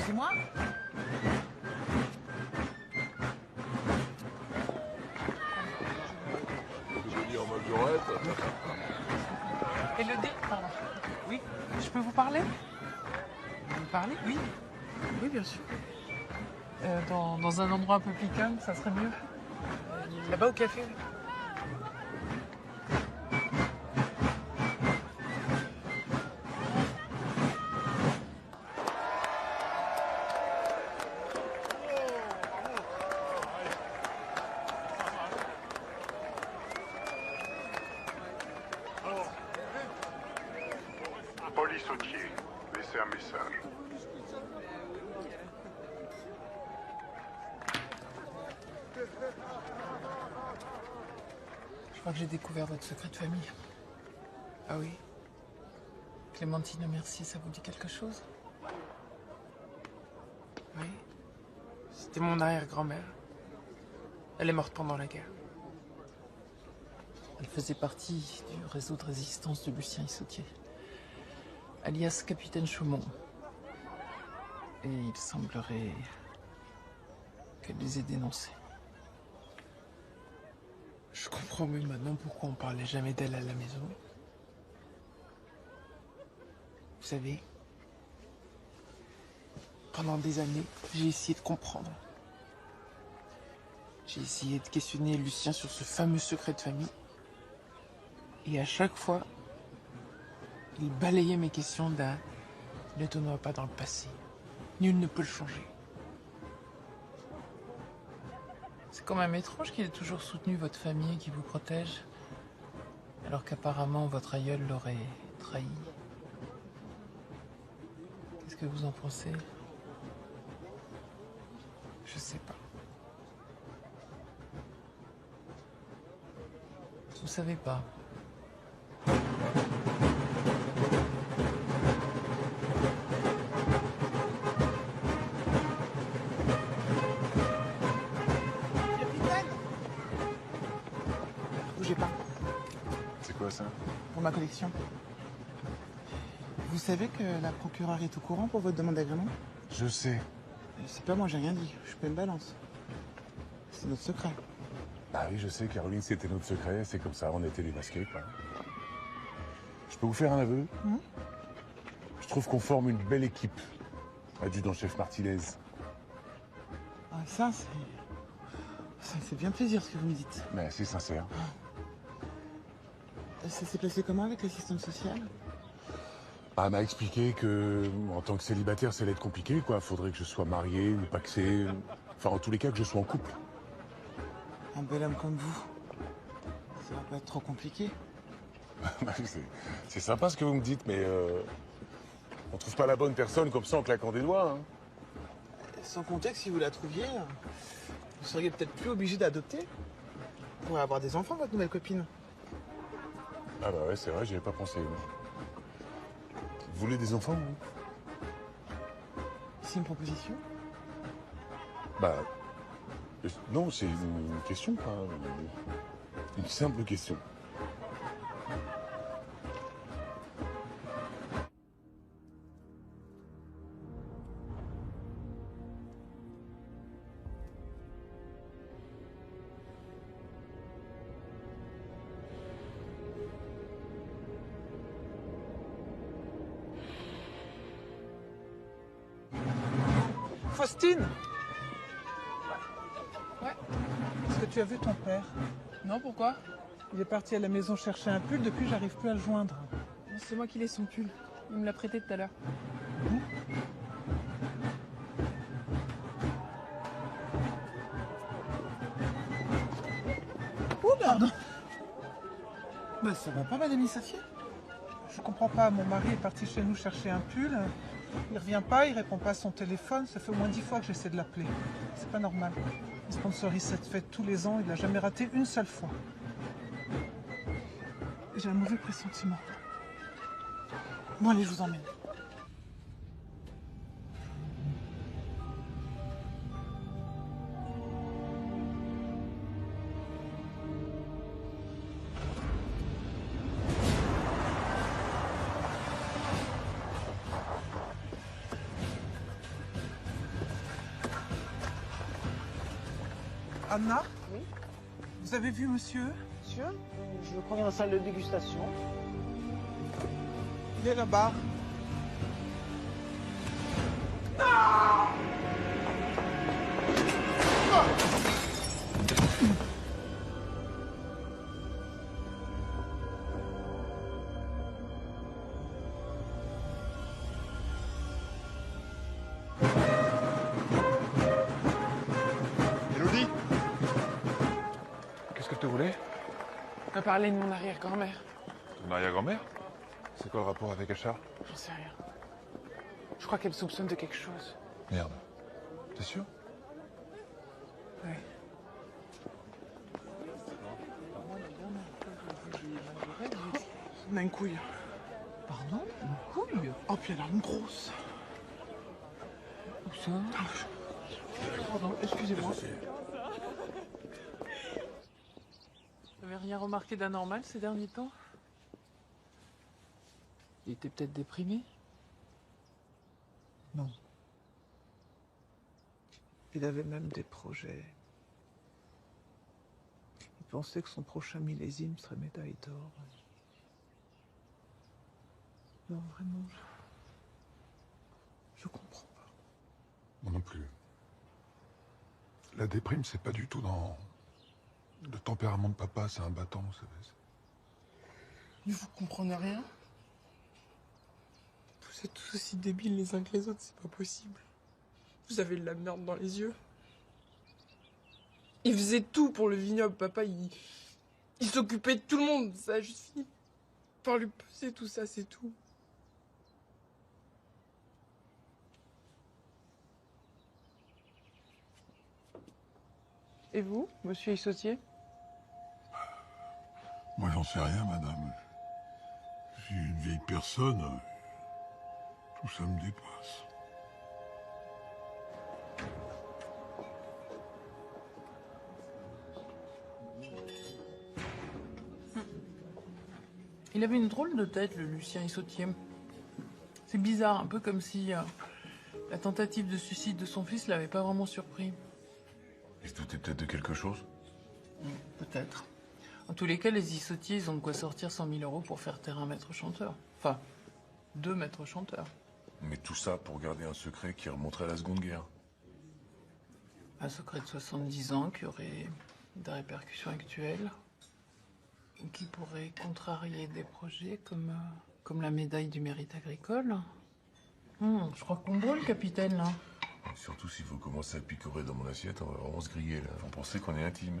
C'est moi? Joli en majorette. Élodie, pardon. Oui, je peux vous parler? Vous parler? Oui. Oui, bien sûr. Dans un endroit un peu plus calme, ça serait mieux. Là-bas au café, oui. Paul Issautier, laissez un message. Je crois que j'ai découvert votre secret de famille. Ah oui? Clémentine Lemercier, ça vous dit quelque chose? Oui. C'était mon arrière-grand-mère. Elle est morte pendant la guerre. Elle faisait partie du réseau de résistance de Lucien Issautier, alias Capitaine Chaumont. Et il semblerait qu'elle les ait dénoncés. Je comprends mieux maintenant pourquoi on parlait jamais d'elle à la maison. Vous savez, pendant des années, j'ai essayé de comprendre. J'ai essayé de questionner Lucien sur ce fameux secret de famille. Et à chaque fois, il balayait mes questions d'un « ne tournera pas dans le passé. Nul ne peut le changer ». C'est quand même étrange qu'il ait toujours soutenu votre famille qui vous protège, alors qu'apparemment votre aïeul l'aurait trahi. Qu'est-ce que vous en pensez? Je sais pas. Vous savez pas. Capitaine! Bougez pas, C'est quoi ça? pour ma collection. Vous savez que la procureure est au courant pour votre demande d'agrément? Je sais. C'est pas moi, j'ai rien dit. Je suis pas une balance. C'est notre secret. Bah oui, je sais, Caroline, c'était notre secret. C'est comme ça, on était démasqués, quoi. Je peux vous faire un aveu? Je trouve qu'on forme une belle équipe. Adjudant-chef Martinez. Ah, ça me fait bien plaisir ce que vous me dites. Mais c'est sincère. Ça s'est passé comment avec l'assistante sociale? Elle m'a expliqué que, en tant que célibataire, ça allait être compliqué, quoi. Faudrait que je sois marié ou paxé. Enfin, en tous les cas, que je sois en couple. Un bel homme comme vous. Ça va pas être trop compliqué. C'est sympa ce que vous me dites, mais on trouve pas la bonne personne comme ça en claquant des doigts. Hein. Sans compter que si vous la trouviez, vous seriez peut-être plus obligé d'adopter. Vous pourrez avoir des enfants, votre nouvelle copine. Ah bah ouais, c'est vrai, j'y avais pas pensé. Vous voulez des enfants, vous? C'est une proposition? Bah... non, c'est une question, quoi. Une simple question. Faustine! Ouais. Est-ce que tu as vu ton père? Non, pourquoi? Il est parti à la maison chercher un pull, depuis j'arrive plus à le joindre. Non, c'est moi qui l'ai son pull. Il me l'a prêté tout à l'heure. Oh merde! Bah ça va pas, madame Issafié? Je comprends pas, mon mari est parti chez nous chercher un pull. Il revient pas, il répond pas à son téléphone. Ça fait au moins 10 fois que j'essaie de l'appeler. C'est pas normal. Il sponsorise cette fête tous les ans, il l'a jamais raté une seule fois. J'ai un mauvais pressentiment. Bon allez, je vous emmène. Anna? Oui. Vous avez vu monsieur? Monsieur, je crois qu'il y a une salle de dégustation. Il est là-bas. Elodie? Qu'est-ce que tu voulais? On va parler de mon arrière-grand-mère. Ton arrière-grand-mère? C'est quoi le rapport avec Achard? J'en sais rien. Je crois qu'elle soupçonne de quelque chose. Merde. T'es sûr? Oui. On a une couille. Pardon? Une couille? Oh, puis elle a une grosse. Où ça? Pardon, excusez-moi. Vous n'avez rien remarqué d'anormal ces derniers temps? Il était peut-être déprimé? Non. Il avait même des projets. Il pensait que son prochain millésime serait médaille d'or. Non, vraiment, je comprends pas. Moi non plus. La déprime, c'est pas du tout dans le tempérament de papa, c'est un bâton, vous savez. Mais vous comprenez rien? Vous êtes tous aussi débiles les uns que les autres, c'est pas possible. Vous avez de la merde dans les yeux. Il faisait tout pour le vignoble, papa, il s'occupait de tout le monde. Ça a juste fini par lui peser tout ça, c'est tout. Et vous, monsieur Issautier? Moi, j'en sais rien, madame. Je suis une vieille personne. Tout ça me dépasse. Il avait une drôle de tête, le Lucien Issautier. C'est bizarre, un peu comme si la tentative de suicide de son fils l'avait pas vraiment surpris. Il se doutait peut-être de quelque chose? Peut-être. En tous les cas, les Issautiers, ils ont de quoi sortir 100 000 € pour faire taire un maître chanteur. Enfin, 2 maîtres chanteurs. Mais tout ça pour garder un secret qui remonterait à la Seconde Guerre. Un secret de 70 ans qui aurait des répercussions actuelles. Ou qui pourrait contrarier des projets comme la médaille du mérite agricole. Je crois qu'on brûle, capitaine, là. Et surtout si vous commencez à picorer dans mon assiette, on va vraiment se griller là. Vous pensez qu'on est intime.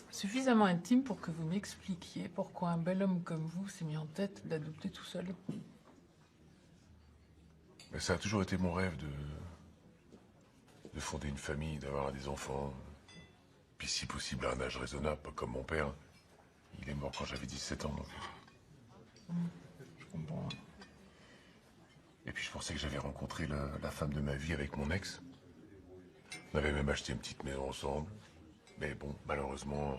Suffisamment intime pour que vous m'expliquiez pourquoi un bel homme comme vous s'est mis en tête d'adopter tout seul. Mais ça a toujours été mon rêve de fonder une famille, d'avoir des enfants. Puis si possible à un âge raisonnable, pas comme mon père. Il est mort quand j'avais 17 ans. Donc. Je comprends. Et puis je pensais que j'avais rencontré la femme de ma vie avec mon ex. On avait même acheté une petite maison ensemble. Mais bon, malheureusement,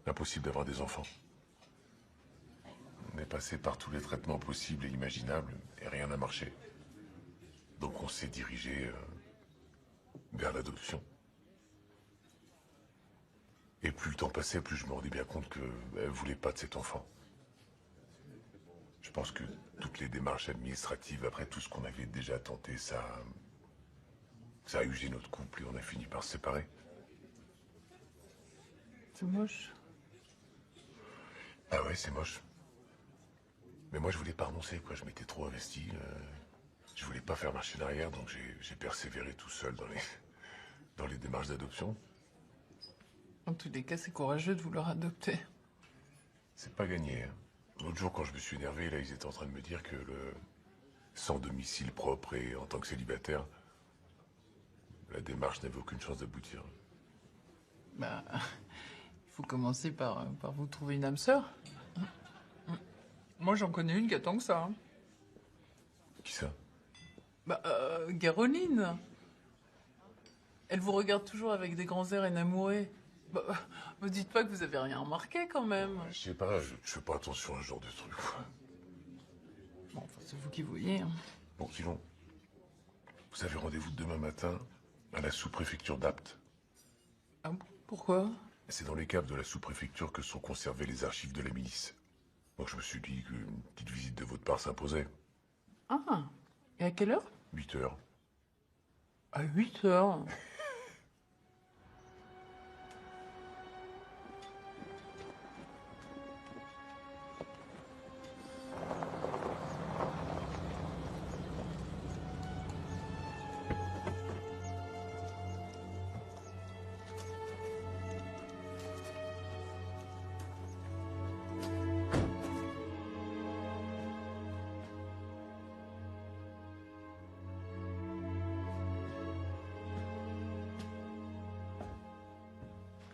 impossible d'avoir des enfants. On est passé par tous les traitements possibles et imaginables et rien n'a marché. Donc on s'est dirigé vers l'adoption. Et plus le temps passait, plus je me rendais bien compte qu'elle ne voulait pas de cet enfant. Je pense que toutes les démarches administratives, après tout ce qu'on avait déjà tenté, ça Ça a usé notre couple et on a fini par se séparer. C'est moche. Ah ouais, c'est moche. Mais moi, je voulais pas renoncer, quoi. Je m'étais trop investi. Je voulais pas faire marche arrière, donc j'ai persévéré tout seul dans les démarches d'adoption. En tous les cas, c'est courageux de vouloir adopter. C'est pas gagné. Hein. L'autre jour, quand je me suis énervé, là, ils étaient en train de me dire que sans domicile propre et en tant que célibataire, la démarche n'avait aucune chance d'aboutir. Bah, il faut commencer par vous trouver une âme sœur. Moi, j'en connais une qui attend que ça. Hein. Qui ça? Bah, Garoline. Elle vous regarde toujours avec des grands airs énamourés. Bah, vous dites pas que vous avez rien remarqué quand même. Je sais pas, je fais pas attention à ce genre de truc. Bon, enfin, c'est vous qui voyez. Hein. Bon, sinon, vous avez rendez-vous demain matin à la sous-préfecture d'Apt. Ah bon? Pourquoi? C'est dans les caves de la sous-préfecture que sont conservées les archives de la milice. Donc je me suis dit qu'une petite visite de votre part s'imposait. Ah, et à quelle heure? 8 heures. À 8 heures.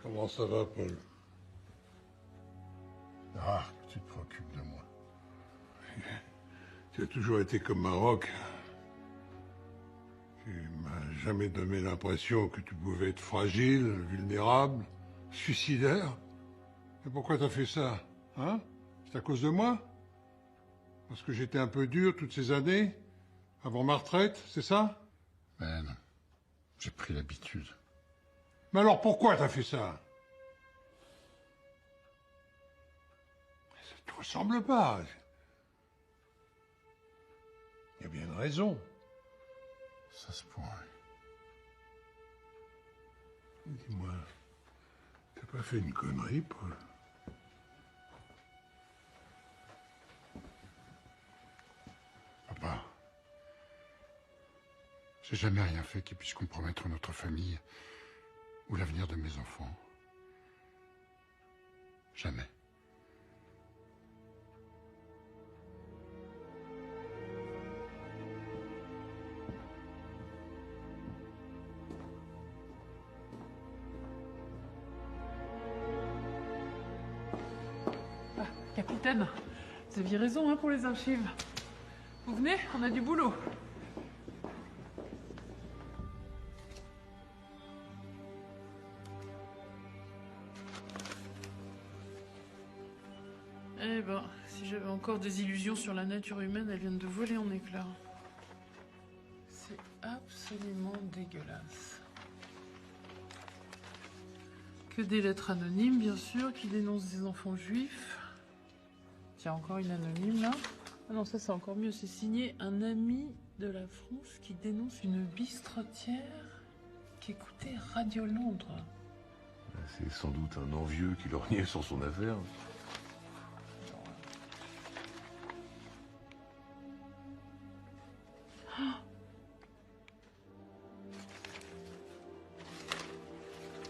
Comment ça va, Paul? Ah, que tu te préoccupes de moi. Tu as toujours été comme Maroc. Tu m'as jamais donné l'impression que tu pouvais être fragile, vulnérable, suicidaire. Mais pourquoi t'as fait ça? Hein? C'est à cause de moi? Parce que j'étais un peu dur toutes ces années? Avant ma retraite, c'est ça? Mais non, j'ai pris l'habitude. Mais alors pourquoi t'as fait ça? Ça te ressemble pas. Il y a bien une raison. Ça se pourrait. Dis-moi, t'as pas fait une connerie, Paul? Papa, j'ai jamais rien fait qui puisse compromettre notre famille ou l'avenir de mes enfants. Jamais. Ah, capitaine, vous aviez raison hein, pour les archives. Vous venez, on a du boulot. Eh ben, si j'avais encore des illusions sur la nature humaine, elles viennent de voler en éclats. C'est absolument dégueulasse. Que des lettres anonymes, bien sûr, qui dénoncent des enfants juifs. Tiens, encore une anonyme, là. Ah non, ça, c'est encore mieux. C'est signé un ami de la France qui dénonce une bistrotière qui écoutait Radio Londres. C'est sans doute un envieux qui lorgnait sur son affaire.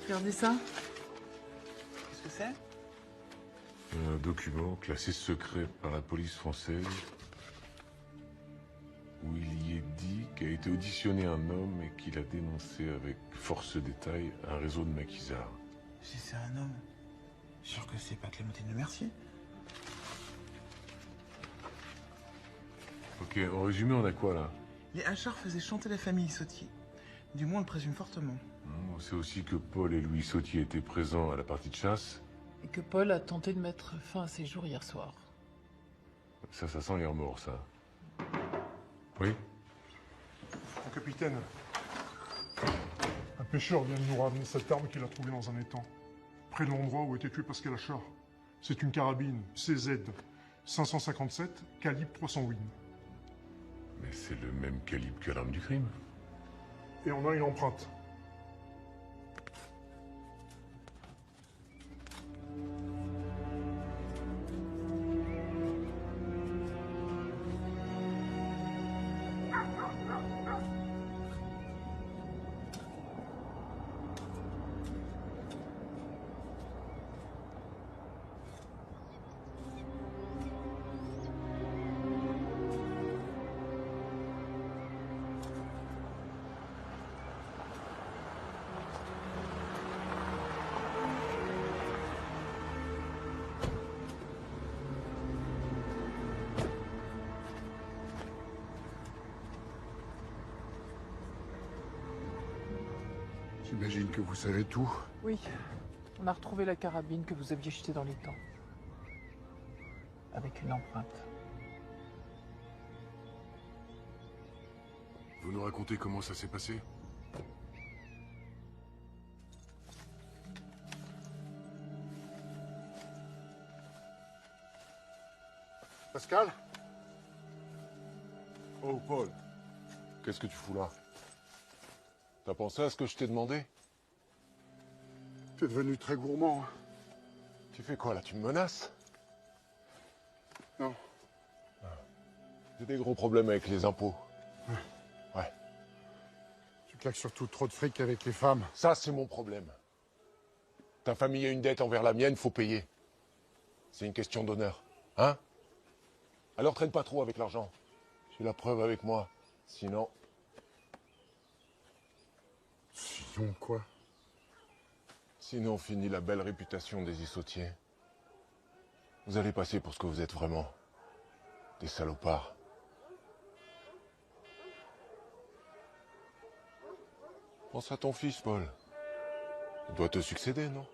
Regardez ça. Qu'est-ce que c'est? Un document classé secret par la police française où il y est dit qu'a été auditionné un homme et qu'il a dénoncé avec force détail un réseau de maquisards. Si c'est un homme, sûr que c'est pas Clémentine Le Mercier. Ok, en résumé, on a quoi là? Les Achard faisaient chanter la famille Sautier. Du moins, on le présume fortement. On sait aussi que Paul et Louis Sautier étaient présents à la partie de chasse. Et que Paul a tenté de mettre fin à ses jours hier soir. Ça sent les remords, ça. Oui? Mon capitaine, un pêcheur vient de nous ramener cette arme qu'il a trouvée dans un étang, près de l'endroit où était tué Pascal Achard. C'est une carabine CZ 557, calibre 300 Win. Mais c'est le même calibre que l'arme du crime. Et on a une empreinte. J'imagine que vous savez tout. Oui, on a retrouvé la carabine que vous aviez jetée dans les temps. Avec une empreinte. Vous nous racontez comment ça s'est passé? Pascal? Oh, Paul. Qu'est-ce que tu fous là? T'as pensé à ce que je t'ai demandé? T'es devenu très gourmand. Tu fais quoi là? Tu me menaces? Non. J'ai des gros problèmes avec les impôts. Ouais. Tu claques surtout trop de fric avec les femmes. Ça, c'est mon problème. Ta famille a une dette envers la mienne, faut payer. C'est une question d'honneur. Hein? Alors traîne pas trop avec l'argent. J'ai la preuve avec moi. Sinon... Sinon quoi? Sinon, finit la belle réputation des issautiers. Vous allez passer pour ce que vous êtes vraiment. Des salopards. Pense à ton fils, Paul. Il doit te succéder, non?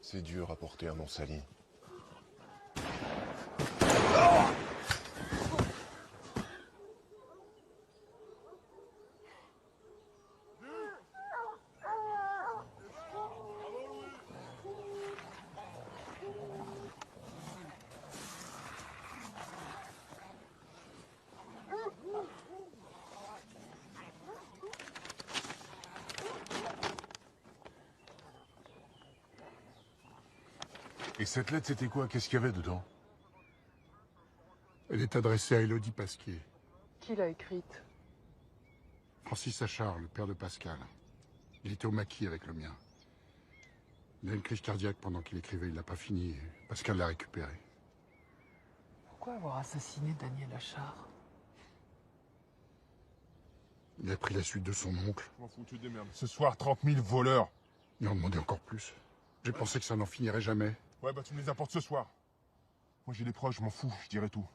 C'est dur à porter un nom sali. Et cette lettre, c'était quoi? Qu'est-ce qu'il y avait dedans? Elle est adressée à Élodie Pasquier. Qui l'a écrite? Francis Achard, le père de Pascal. Il était au maquis avec le mien. Il a une crise cardiaque pendant qu'il écrivait. Il l'a pas fini. Pascal l'a récupéré. Pourquoi avoir assassiné Daniel Achard? Il a pris la suite de son oncle. Je m'en fous, tu te démerdes. Ce soir, 30 000 voleurs. Il en demandait encore plus. J'ai pensé que ça n'en finirait jamais. Ouais, bah tu me les apportes ce soir. Moi j'ai les proches, je m'en fous, je dirai tout.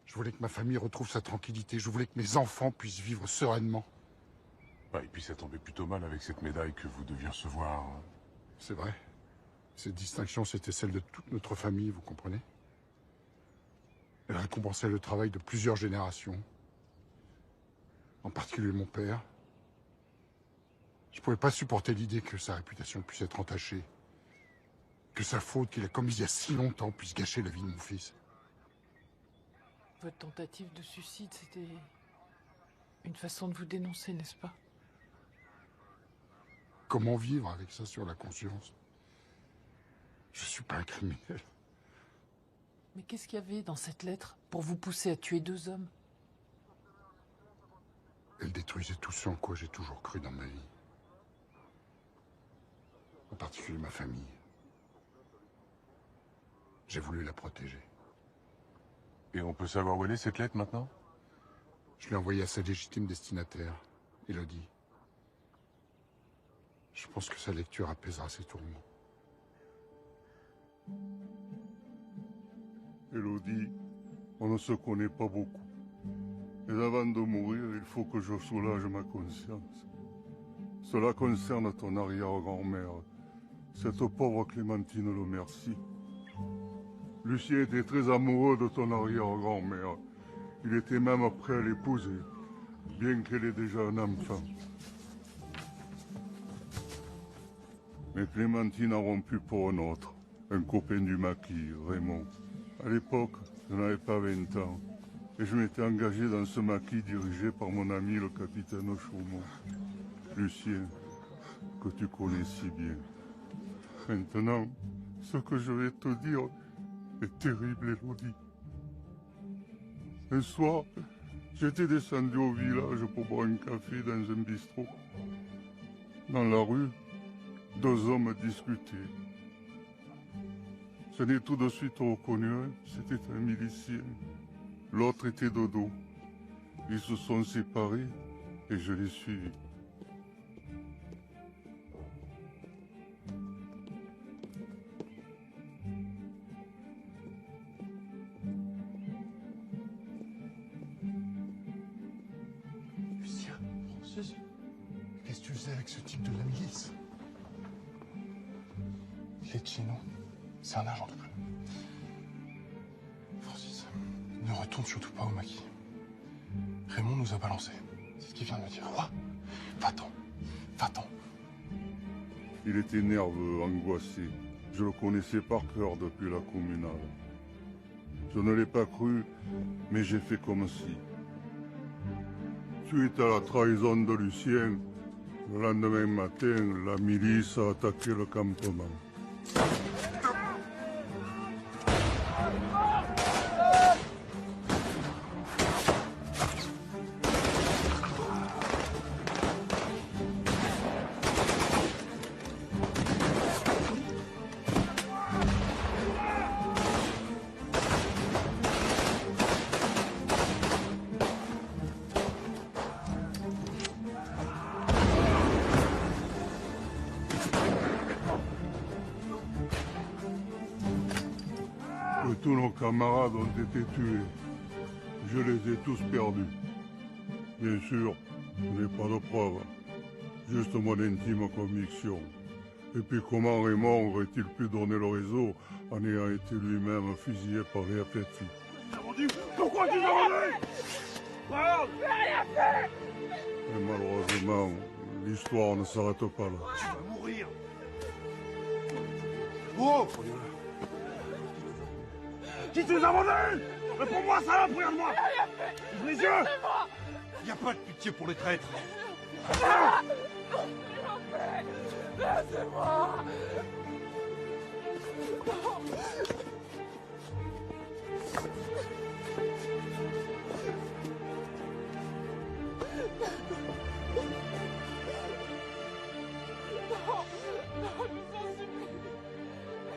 Je voulais que ma famille retrouve sa tranquillité. Je voulais que mes enfants puissent vivre sereinement. Et puis ça tombait plutôt mal avec cette médaille que vous deviez recevoir. C'est vrai. Cette distinction, c'était celle de toute notre famille, vous comprenez? Elle récompensait le travail de plusieurs générations. En particulier mon père. Je pouvais pas supporter l'idée que sa réputation puisse être entachée. Que sa faute qu'il a commise il y a si longtemps puisse gâcher la vie de mon fils. Votre tentative de suicide, c'était une façon de vous dénoncer, n'est-ce pas? Comment vivre avec ça sur la conscience? Je suis pas un criminel. Mais qu'est-ce qu'il y avait dans cette lettre pour vous pousser à tuer 2 hommes? Elle détruisait tout ce en quoi j'ai toujours cru dans ma vie. En particulier ma famille. J'ai voulu la protéger. Et on peut savoir où elle est, cette lettre, maintenant? Je l'ai envoyée à sa légitime destinataire, Élodie. Je pense que sa lecture apaisera ses tourments. Élodie, on ne se connaît pas beaucoup. Mais avant de mourir, il faut que je soulage ma conscience. Cela concerne ton arrière-grand-mère, cette pauvre Clémentine Le Merci. Lucien était très amoureux de ton arrière-grand-mère. Il était même prêt à l'épouser, bien qu'elle ait déjà un enfant. Mais Clémentine a rompu pour un autre, un copain du maquis, Raymond. À l'époque, je n'avais pas 20 ans, et je m'étais engagé dans ce maquis dirigé par mon ami le capitaine Chaumont, Lucien, que tu connais si bien. Maintenant, ce que je vais te dire est terrible, Élodie. Un soir, j'étais descendu au village pour boire un café dans un bistrot. Dans la rue, deux hommes discutaient. Je n'ai tout de suite reconnu un, c'était un milicien. L'autre était de dos. Ils se sont séparés et je les suivis. Lucien, Francis, qu'est-ce que tu faisais avec ce type de la milice? Il est de chez nous. C'est un agent double. Francis, ne retourne surtout pas au maquis. Raymond nous a balancé. C'est ce qu'il vient de me dire. Quoi? Va-t'en. Va-t'en. Il était nerveux, angoissé. Je le connaissais par cœur depuis la communale. Je ne l'ai pas cru, mais j'ai fait comme si. Suite à la trahison de Lucien, le lendemain matin, la milice a attaqué le campement. Tous nos camarades ont été tués. Je les ai tous perdus. Bien sûr, je n'ai pas de preuves. Juste mon intime conviction. Et puis comment Raymond aurait-il pu donner le réseau en ayant été lui-même fusillé par les appétits? Pourquoi tu m'as vendu? Parle! Et malheureusement, l'histoire ne s'arrête pas là. Tu vas mourir! Oh! Qui te les a vendus? Réponds-moi, salope, regarde-moi! Ouvre les yeux! Y a pas de pitié pour les traîtres! Laissez-moi!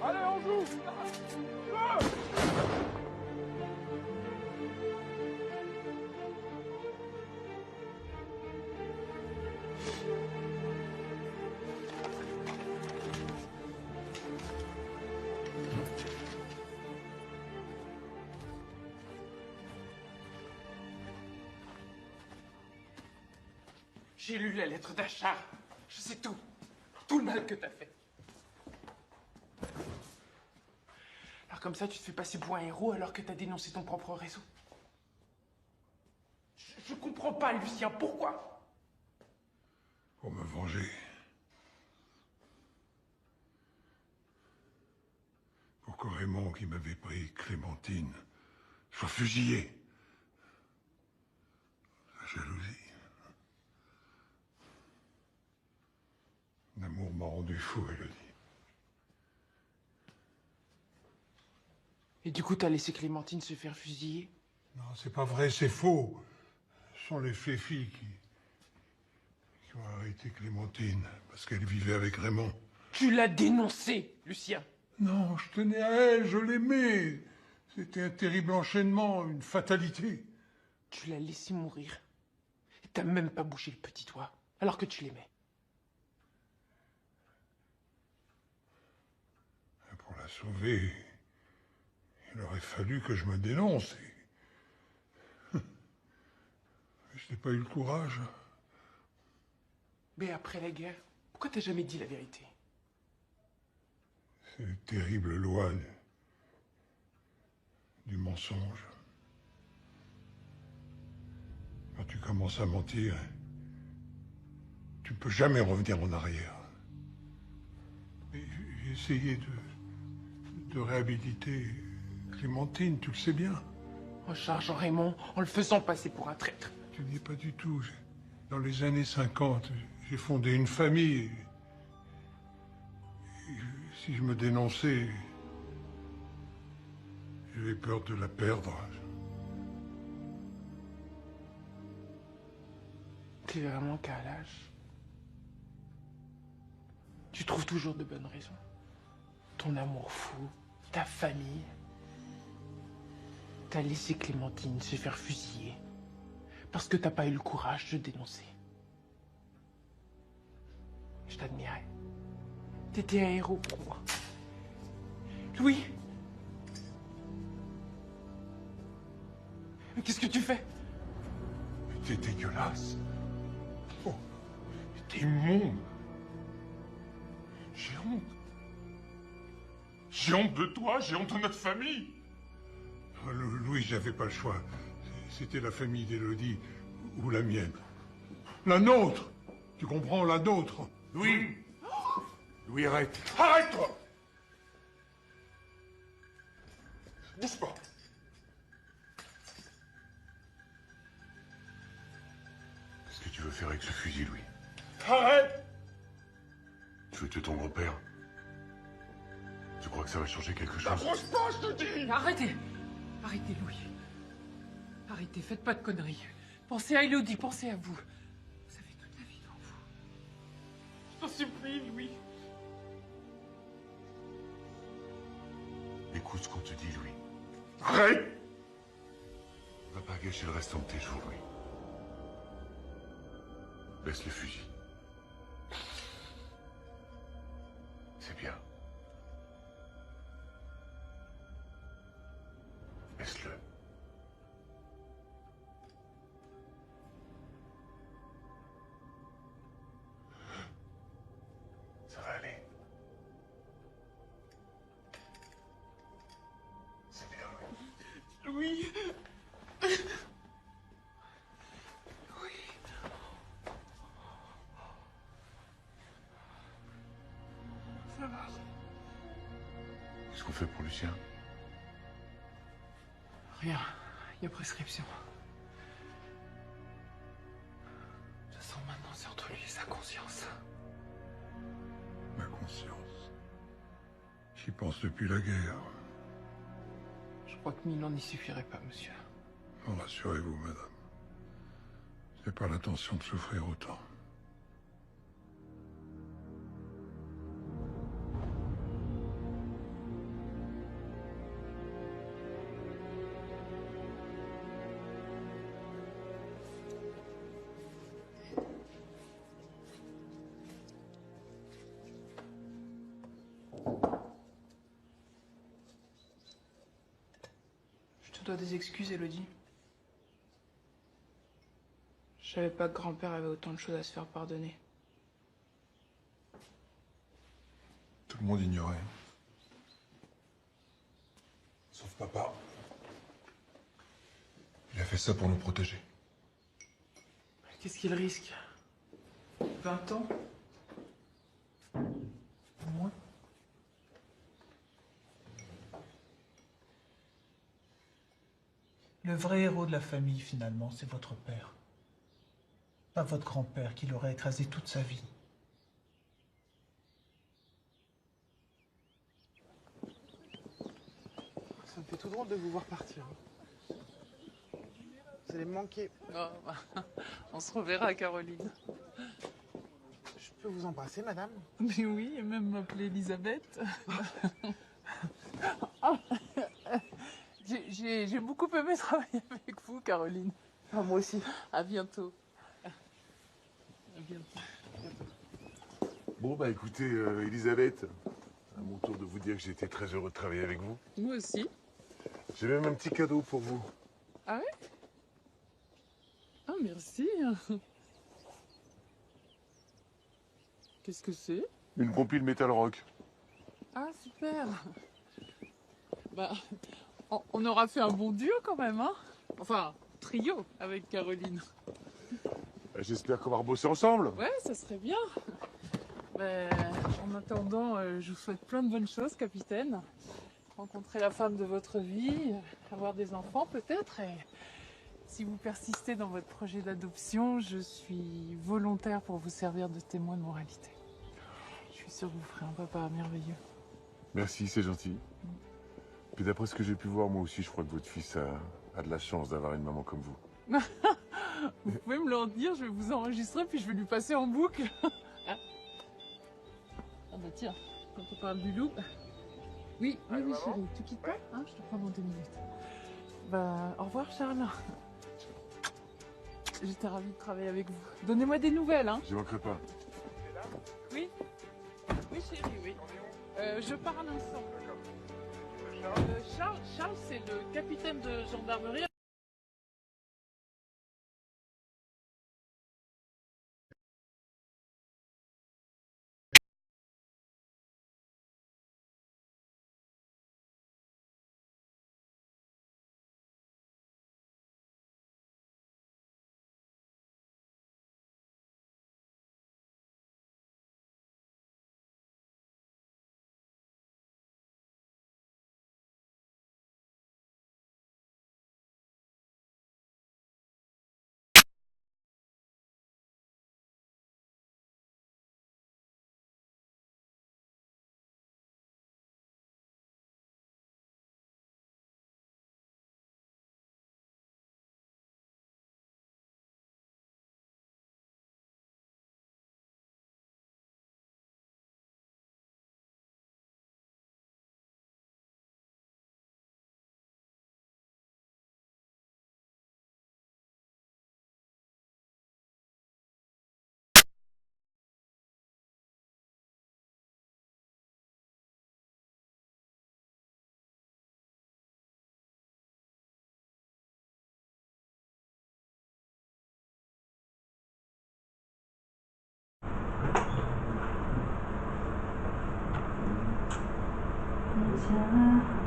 Allez, on joue! J'ai lu la lettre d'Achard. Je sais tout. Tout le mal que t'as fait. Alors comme ça, tu te fais passer pour un héros alors que t'as dénoncé ton propre réseau. Je comprends pas, Lucien. Pourquoi? Pour me venger. Pour que Raymond, qui m'avait pris Clémentine, soit fusillé. La jalousie. L'amour m'a rendu fou, Élodie. Et du coup, t'as laissé Clémentine se faire fusiller? Non, c'est pas vrai, c'est faux. Ce sont les Féfis qui ont arrêté Clémentine parce qu'elle vivait avec Raymond. Tu l'as dénoncé, Lucien. Non, je tenais à elle, je l'aimais. C'était un terrible enchaînement, une fatalité. Tu l'as laissé mourir. Et t'as même pas bougé le petit doigt, alors que tu l'aimais. Pour la sauver, il aurait fallu que je me dénonce. Je n'ai pas eu le courage. Mais après la guerre, pourquoi t'as jamais dit la vérité? C'est une terrible loi du mensonge. Quand tu commences à mentir, tu ne peux jamais revenir en arrière. Mais j'ai essayé de réhabiliter Clémentine, tu le sais bien. En chargeant Raymond, en le faisant passer pour un traître. Tu n'y es pas du tout. Dans les années 50, j'ai fondé une famille. Et si je me dénonçais, j'avais peur de la perdre. T'es vraiment qu'à l'âge. Tu trouves toujours de bonnes raisons. Ton amour fou, ta famille. T'as laissé Clémentine se faire fusiller parce que t'as pas eu le courage de dénoncer. Je t'admirais. T'étais un héros pour moi. Louis! Mais qu'est-ce que tu fais? Mais t'es dégueulasse. Oh, t'es immonde. J'ai honte. J'ai honte de toi, j'ai honte de notre famille. Oh, Louis, j'avais pas le choix. C'était la famille d'Élodie ou la mienne. La nôtre. Tu comprends, la nôtre. Louis! Louis, arrête. Arrête-toi! Bouge pas. Qu'est-ce que tu veux faire avec ce fusil, Louis? Arrête! Tu veux tuer ton grand-père? Tu crois que ça va changer quelque chose? T'approches pas, je te dis! Arrêtez! Arrêtez, Louis. Arrêtez, faites pas de conneries. Pensez à Élodie, pensez à vous. Vous avez toute la vie devant vous. Je t'en supplie, Louis. Écoute ce qu'on te dit, Louis. Arrête! Va pas gâcher le restant de tes jours, Louis. Baisse le fusil. C'est bien. Baisse-le. Ça va aller. C'est bien, Louis. Ça va. Qu'est-ce qu'on fait pour Lucien? Rien. Il y a prescription. De toute façon, maintenant, c'est entre lui et sa conscience. Ma conscience. J'y pense depuis la guerre. Je crois que 1000 ans n'y suffirait pas, monsieur. Non, rassurez-vous, madame. Je n'ai pas l'intention de souffrir autant. Je te dois des excuses, Élodie. Je savais pas que grand-père avait autant de choses à se faire pardonner. Tout le monde ignorait. Sauf papa. Il a fait ça pour nous protéger. Qu'est-ce qu'il risque? 20 ans? Moins? Le vrai héros de la famille, finalement, c'est votre père. Pas votre grand-père qui l'aurait écrasé toute sa vie. Ça me fait tout drôle de vous voir partir. Vous allez me manquer. Oh, on se reverra, Caroline. Je peux vous embrasser, madame? Mais oui, et même m'appeler Elisabeth. J'ai beaucoup aimé travailler avec vous, Caroline. Ah, moi aussi. À bientôt. À bientôt. Bon, bah écoutez, Elisabeth, à mon tour de vous dire que j'ai été très heureux de travailler avec vous. Moi aussi. J'ai même un petit cadeau pour vous. Ah ouais? Ah, merci. Qu'est-ce que c'est? Une compile Metal Rock. Ah, super. Bah, on aura fait un bon duo quand même, hein? Enfin, trio avec Caroline. Bah, j'espère qu'on va rebosser ensemble. Ouais, ça serait bien. En attendant, je vous souhaite plein de bonnes choses, capitaine. rencontrer la femme de votre vie, avoir des enfants peut-être. Et si vous persistez dans votre projet d'adoption, je suis volontaire pour vous servir de témoin de moralité. Je suis sûre que vous ferez un papa merveilleux. Merci, c'est gentil. Puis d'après ce que j'ai pu voir, moi aussi, je crois que votre fils a de la chance d'avoir une maman comme vous. Vous pouvez me le dire, je vais vous enregistrer, puis je vais lui passer en boucle. Ah bah tiens, quand on parle du loup... Oui, chérie, tu quittes pas hein, je te prends dans 2 minutes. Bah, au revoir Charles. J'étais ravie de travailler avec vous. Donnez-moi des nouvelles, hein. Je manquerai pas. Oui. Oui chérie, oui. Je pars à l'instant. Charles, c'est le capitaine de gendarmerie.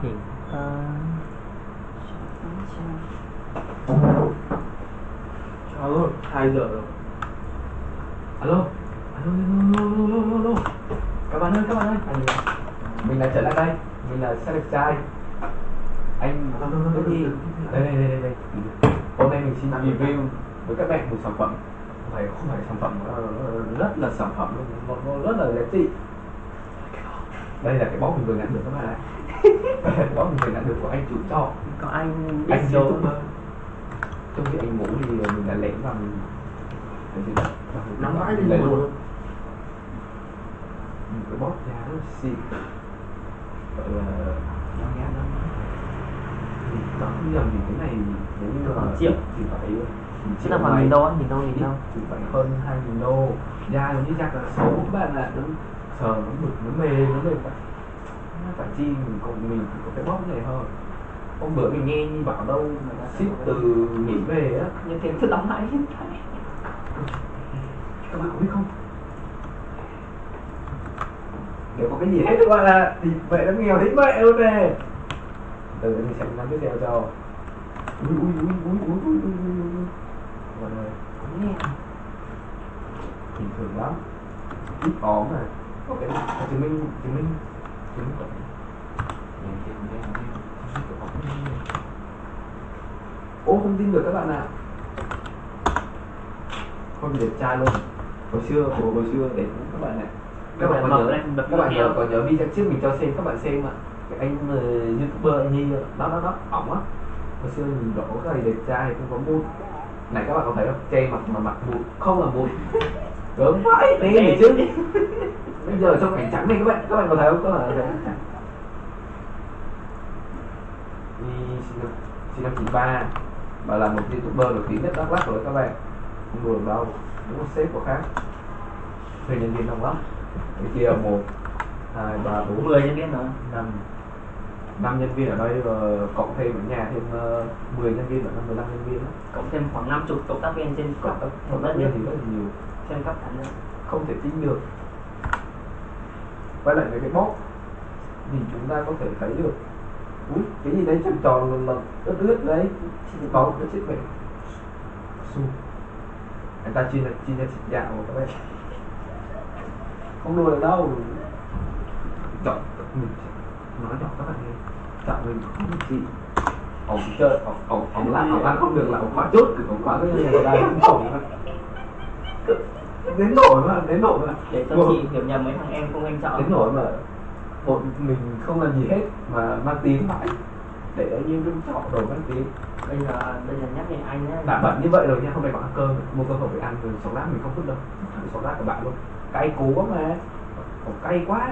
Hiện tại alo, 2 giờ rồi. Alo, alo. Các bạn ơi, mình đã trở lại đây. Mình là xe đẹp trai. Anh cái gì? Đây. Hôm nay mình xin review với các bạn một sản phẩm. Không phải sản phẩm, nó rất là sản phẩm luôn, nó rất là giá trị. Đây là cái bó mình vừa nhận được các bạn ạ. Bó mình vừa nhận được của anh chủ cho. Còn anh YouTuber. Trong khi anh ngủ thì mình đã lén vào mình nắm mãi lấy luôn. Cái bó giá rất xịn, gọi là nó không nhầm thì cái này nếu như mà triệu thì phải chứ là khoảng nghìn đô á, nghìn đô thì phải hơn 2.000 đô. Da giống như da cá sấu các bạn ạ, nó sờ nó mực nó mềm phải chi mình có cái bóp này thôi. Hôm bữa mình nghe như bảo đâu ship từ Mỹ về á, nhưng thế cứ đóng lại hiện tại. Các bạn có biết không? Nếu có cái gì hết các bạn ạ, thì vậy nó nghèo thấy mẹ luôn nè. Từ mình sẽ làm tiếp theo cho. Ui. Mọi người nghe bình thường lắm, ít óm mà. Ok, chứng minh ô không tin được các bạn ạ. Không đẹp trai luôn. Hồi xưa đẹp các bạn ạ. Các bạn có nhớ video trước mình cho xem, các bạn xem ạ. Cái anh YouTuber anh Nhi đó ổng á. Hồi xưa nhìn rõ cái này đẹp trai không có mụn. Này các bạn có thấy không? Che mặt mà mặt mụn không là mụn. Gớm vãi đi này chứ. Bây giờ trong cảnh trắng này các bạn có thấy không? Có là sinh năm 93 và là một YouTuber nổi tiếng nhất Đắk Lắk rồi các bạn. Không đùa đâu, đúng một sếp của khác. Thuê nhân viên đông lắm. Cái kia 1, 2, 3, 4, 10 nhân viên nữa. 5 nhân viên ở đây và cộng thêm ở nhà thêm 10 nhân viên nữa, 15 nhân viên đó. Cộng thêm khoảng 50 cộng tác viên trên cộng tác viên thì rất là nhiều. Trên cấp thành nữa. Không thể tin được. Quay lại với cái box thì chúng ta có thể thấy được. Ui, cái gì đấy tròn tròn mà ướt đấy. Có cái chiếc vậy. Su. Người ta chia ra thịt dạo các bạn. Không đùa được đâu. Chọn mình nói cho các bạn nghe, chọn mình không được gì. Ông chơi, ông ăn không được là ông khóa chốt, ông khóa cái nhà người ta cũng khổng lắm. Đến nỗi mà. Để cho chị hiểu nhầm mấy thằng em không anh chọn. Đến nỗi mà một mình không làm gì hết mà mang tiếng mãi. Để ở nhiên trong trọ rồi mang tiếng. Bây giờ nhắc nhẹ anh nhé. Đã bận như vậy rồi nha, hôm nay còn ăn cơm, mua cơm không phải ăn rồi, sọt lát mình không vứt đâu. Thằng sọt lát của bạn luôn. Cay cú quá mà. Cay quá.